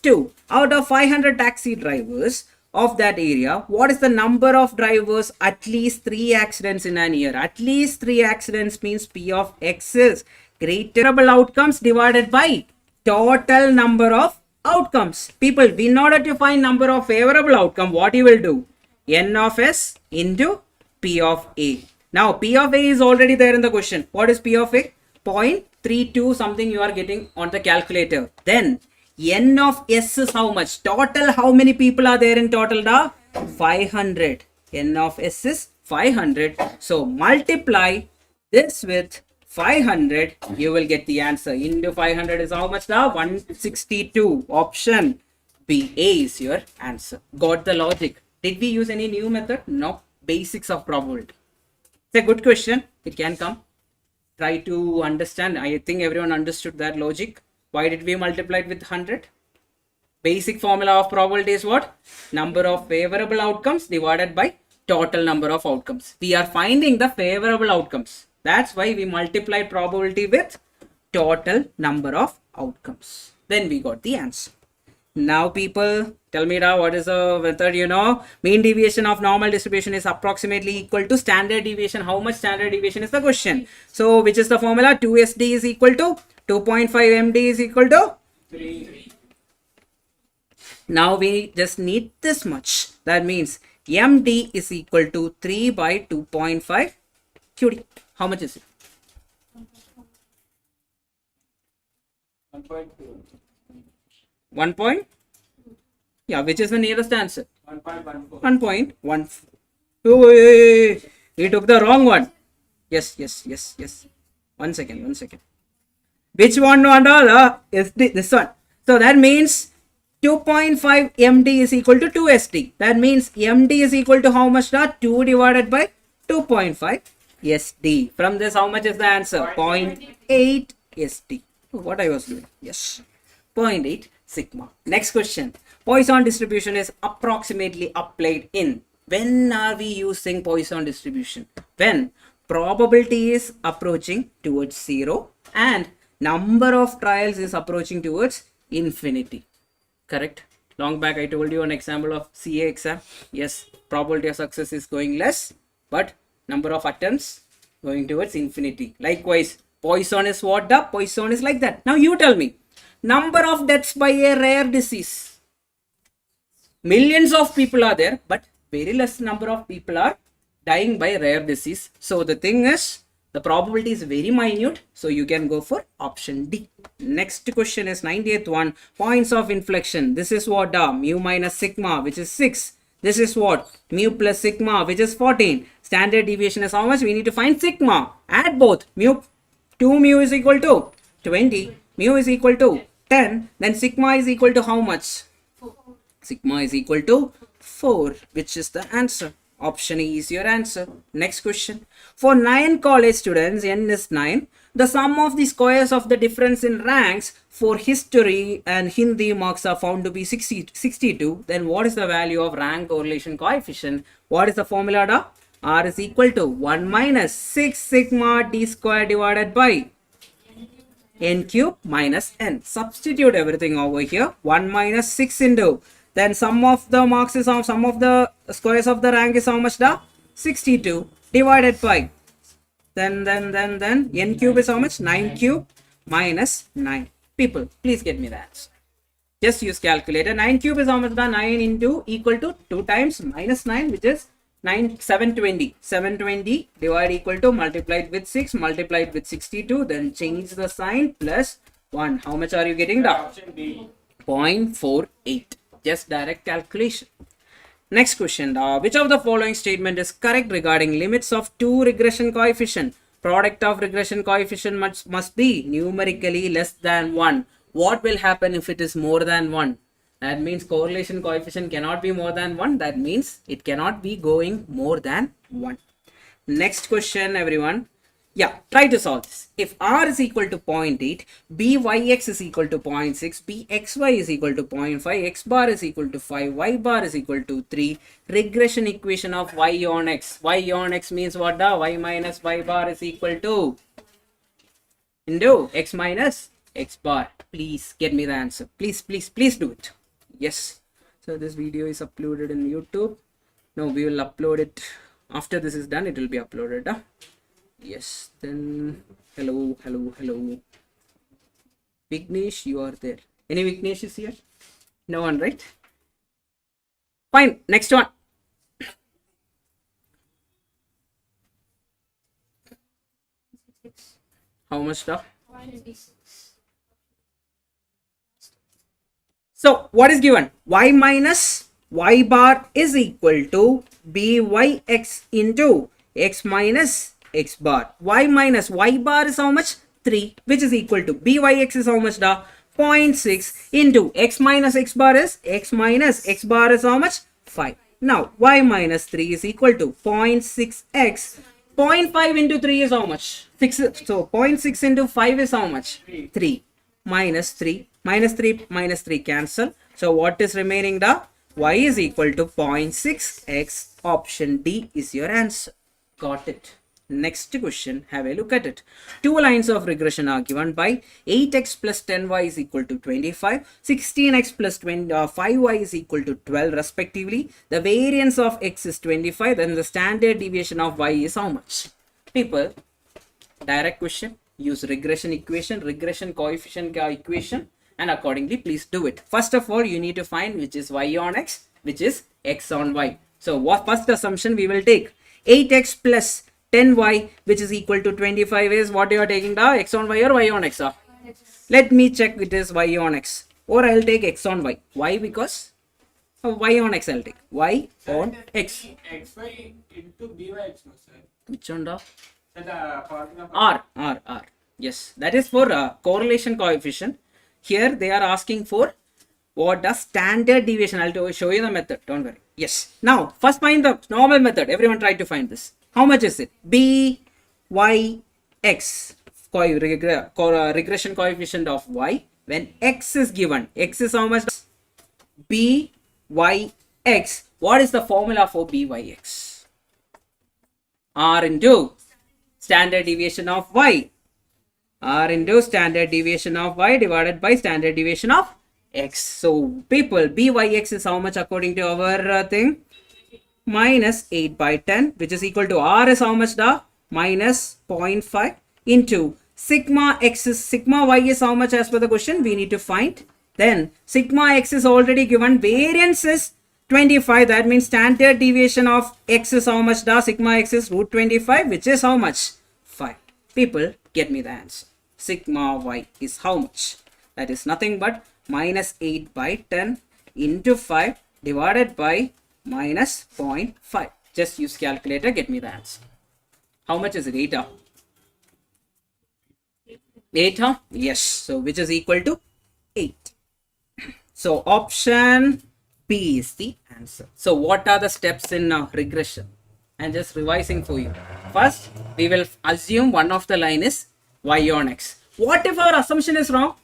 2. Out of 500 taxi drivers of that area, what is the number of drivers? At least 3 accidents in an year. At least 3 accidents means P of X is greater outcomes divided by total number of outcomes. People, in order to find number of favorable outcome, what you will do? N of S into P of A. Now P of A is already there in the question. What is P of A? 0.32 something you are getting on the calculator. Then N of S is how much? Total, how many people are there in total? 500. N of S is 500. So multiply this with 500, you will get the answer. Into 500 is how much? 162. Option B, A is your answer. Got the logic? Did we use any new method? No. Basics of probability. It's a good question. It can come. Try to understand. I think everyone understood that logic. Why did we multiply it with 100? Basic formula of probability is what? Number of favorable outcomes divided by total number of outcomes. We are finding the favorable outcomes. That's why we multiply probability with total number of outcomes. Then we got the answer. Now people, tell me now, what is the method? You know, mean deviation of normal distribution is approximately equal to standard deviation. How much standard deviation is the question? So which is the formula? 2SD is equal to 2.5 MD is equal to 3. Now we just need this much. That means MD is equal to 3 by 2.5 QD. How much is it? 1 point? Yeah, which is the nearest answer? 1.14. 1.14. Oh, we took the wrong one. Yes. 1 second. Which one is this one? So that means 2.5 MD is equal to 2 SD. That means MD is equal to how much? 2 divided by 2.5 SD. From this, how much is the answer? 0.8 SD. What I was doing? Yes. 0.8 sigma. Next question. Poisson distribution is approximately applied in. When are we using Poisson distribution? When probability is approaching towards 0 and number of trials is approaching towards infinity. Correct? Long back I told you an example of CA exam. Yes, probability of success is going less, but number of attempts going towards infinity. Likewise, Poisson is what? Poisson is like that. Now you tell me. Number of deaths by a rare disease. Millions of people are there, but very less number of people are dying by rare disease. So the thing is, the probability is very minute. So you can go for option D. Next question is 90th one. Points of inflection. This is what? Mu minus sigma, which is 6. This is what? Mu plus sigma, which is 14. Standard deviation is how much? We need to find sigma. Add both. 2 mu is equal to 20. Mu is equal to 10. Then sigma is equal to how much? 4. Sigma is equal to 4, which is the answer. Option E is your answer. Next question. For 9 college students, N is 9. The sum of the squares of the difference in ranks for history and Hindi marks are found to be 62. Then what is the value of rank correlation coefficient? What is the formula? R is equal to 1 minus 6 sigma d square divided by n cube minus n. Substitute everything over here. 1 minus 6 into. Then sum of the marks is sum of the squares of the rank is how much? 62 divided by. Then n cube is how much? 9 cube minus 9. People, please get me the answer. Just use calculator. 9 cube is how much? 9 into equal to 2 times minus 9, which is 720. 720 divide equal to multiplied with 6 multiplied with 62. Then change the sign plus 1. How much are you getting? 0.48. Just direct calculation. Next question. Which of the following statement is correct regarding limits of two regression coefficient? Product of regression coefficient must be numerically less than 1. What will happen if it is more than 1? That means correlation coefficient cannot be more than 1. That means it cannot be going more than 1. Next question, everyone. Yeah, try to solve this. If R is equal to 0.8, Byx is equal to 0.6, Bxy is equal to 0.5, X bar is equal to 5, Y bar is equal to 3. Regression equation of Y on X. Y on X means what? Y minus Y bar is equal to into X minus X bar. Please get me the answer. Please do it. Yes. So this video is uploaded in YouTube. No, we will upload it after this is done. It will be uploaded. Yes, then hello. Vignesh, you are there. Any Vignesh is here? No one, right? Fine, next one. How much stuff? 186. So what is given? Y minus Y bar is equal to Byx into X minus X bar. Y minus Y bar is how much? 3, which is equal to Byx is how much? 0.6 into X minus X bar is X minus X bar is how much? 5. Now Y minus 3 is equal to 0.6x. 0.5 into 3 is how much? 6. So 0.6 into 5 is how much? 3. Minus 3. Minus 3 minus 3 cancel. So what is remaining? Y is equal to 0.6x. Option D is your answer. Got it. Next question, have a look at it. Two lines of regression are given by 8x plus 10y is equal to 25, 16x plus 5y is equal to 12 respectively. The variance of x is 25, then the standard deviation of y is how much? People, direct question, use regression equation, regression coefficient equation, and accordingly please do it. First of all, you need to find which is y on x, which is x on y. So what first assumption we will take? 8x plus 10y which is equal to 25 is what you are taking, the x on y or y on x? Let me check it is y on x, or I'll take x on y. Why? Because y on x I'll take. Y on x. xy into byx, no sir. Which one? So the formula for R. Yes, that is for correlation coefficient. Here they are asking for what the standard deviation. I'll show you the method. Don't worry. Yes. Now first find the normal method. Everyone try to find this. How much is it? B y x regression coefficient of y when x is given. X is how much? B y x. What is the formula for b y x? R into standard deviation of y. R into standard deviation of y divided by standard deviation of x. So people, byx is how much according to our thing? Minus 8 by 10, which is equal to r is how much? Da? Minus 0.5 into sigma x is, sigma y is how much as per the question we need to find. Then sigma x is already given, variance is 25, that means standard deviation of x is how much? Da? Sigma x is root 25, which is how much? 5. People, get me the answer. Sigma y is how much? That is nothing but minus 8 by 10 into 5 divided by minus 0.5. Just use calculator, get me the answer. How much is it? 8? 8? Yes. So which is equal to 8. So option B is the answer. So what are the steps in regression? I'm just revising for you. First, we will assume one of the line is y on x. What if our assumption is wrong?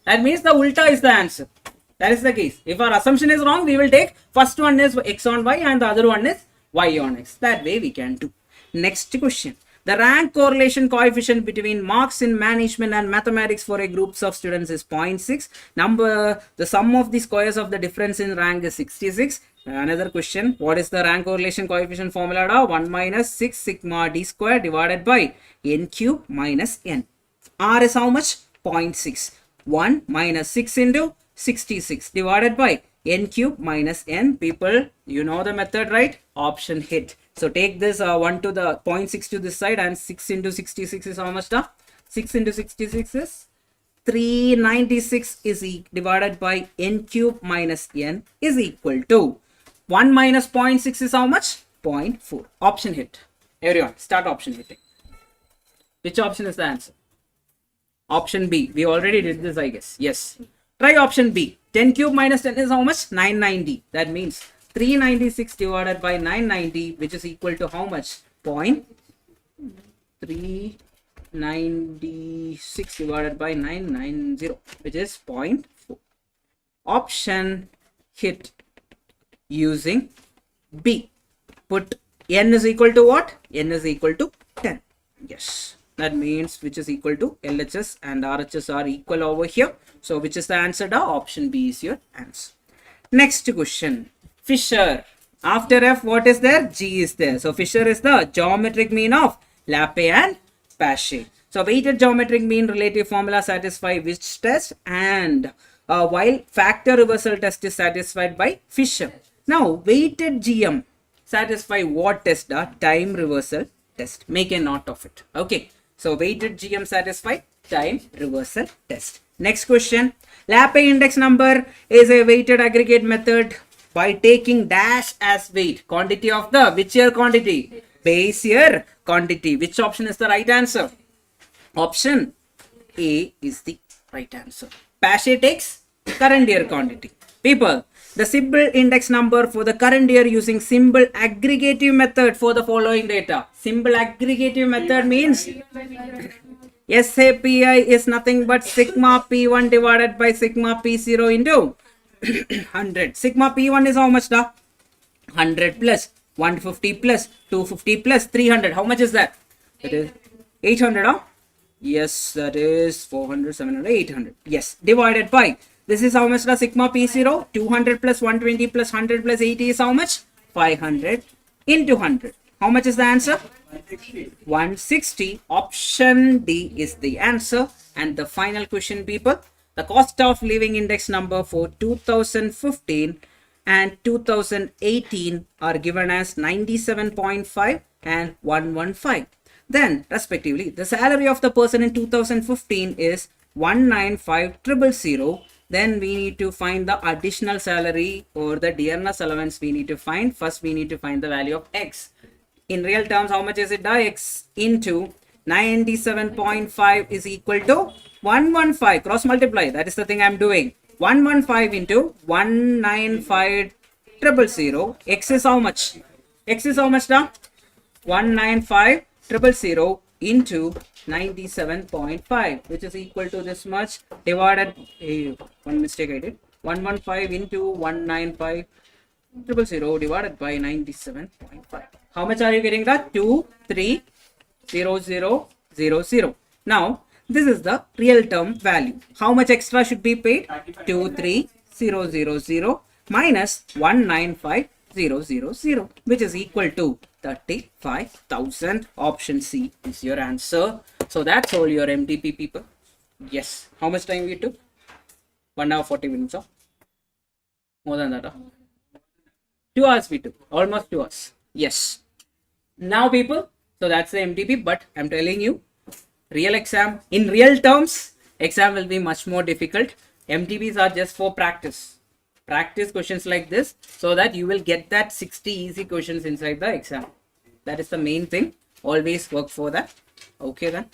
That means the ulta is the answer. That is the case. If our assumption is wrong, we will take first one is x on y and the other one is y on x. That way we can do. Next question. The rank correlation coefficient between marks in management and mathematics for a group of students is 0.6. The sum of the squares of the difference in rank is 66. Another question. What is the rank correlation coefficient formula? 1 minus 6 sigma d square divided by n cube minus n. R is how much? 0.6. 1 minus 6 into 66 divided by n cube minus n. People, you know the method, right? Option hit. So take this 1 to the 0.6 to this side, and 6 into 66 is how much? 6 into 66 is 396 is divided by n cube minus n is equal to 1 minus 0.6 is how much? 0.4. Option hit. Everyone start option hitting. Which option is the answer? Option B. We already did this, I guess. Yes. Try option B. 10 cube minus 10 is how much? 990. That means 396 divided by 990, which is equal to how much? 0.396 divided by 990, which is 0.4. Option hit using B. Put n is equal to what? N is equal to 10. Yes. That means which is equal to LHS and RHS are equal over here. So which is the answer? Option B is your answer. Next question. Fisher. After F, what is there? G is there. So Fisher is the geometric mean of Lappe and Pache. So weighted geometric mean relative formula satisfy which test? And while factor reversal test is satisfied by Fisher. Now weighted GM satisfy what test? Time reversal test. Make a note of it. Okay. So weighted GM satisfy time reversal test. Next question. Lappe index number is a weighted aggregate method by taking dash as weight. Quantity of the which year quantity? Base year quantity. Which option is the right answer? Option A is the right answer. Pache takes current year quantity. People, the symbol index number for the current year using symbol aggregative method for the following data. Symbol aggregative method means SAPI is nothing but sigma P1 divided by sigma P0 into 100. Sigma P1 is how much? 100 plus 150 plus 250 plus 300. How much is that? That is 800, huh? Yes, that is 400, 700, 800. Yes, divided by. This is how much the sigma P0? 200 plus 120 plus 100 plus 80 is how much? 500 into 100. How much is the answer? 160. Option D is the answer. And the final question, people. The cost of living index number for 2015 and 2018 are given as 97.5 and 115. Then, respectively, the salary of the person in 2015 is 195,000. Then we need to find the additional salary or the dearness allowance we need to find. First, we need to find the value of x. In real terms, how much is it? X into 97.5 is equal to 115. Cross multiply. That is the thing I am doing. 115 into 195,000. X is how much? X is how much now? 195,000 into 97.5, which is equal to this much divided. One mistake I did. 115 into 195,000 divided by 97.5. How much are you getting that? 230000. Now, this is the real term value. How much extra should be paid? 23000 minus 195,000, which is equal to 35,000. Option C is your answer. So that's all your MTP, people. Yes. How much time we took? 1 hour 40 minutes. Huh? More than that. Huh? 2 hours we took. Almost 2 hours. Yes. Now, people. So that's the MTP. But I'm telling you, real exam, in real terms, exam will be much more difficult. MTPs are just for practice. Practice questions like this so that you will get that 60 easy questions inside the exam. That is the main thing. Always work for that. Okay then.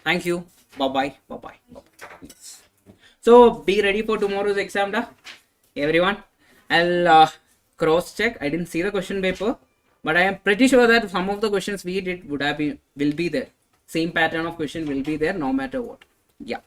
Thank you. Bye-bye. Bye-bye. Yes. So be ready for tomorrow's exam, da. Everyone. I'll cross check. I didn't see the question paper, but I am pretty sure that some of the questions we did will be there. Same pattern of question will be there no matter what. Yeah.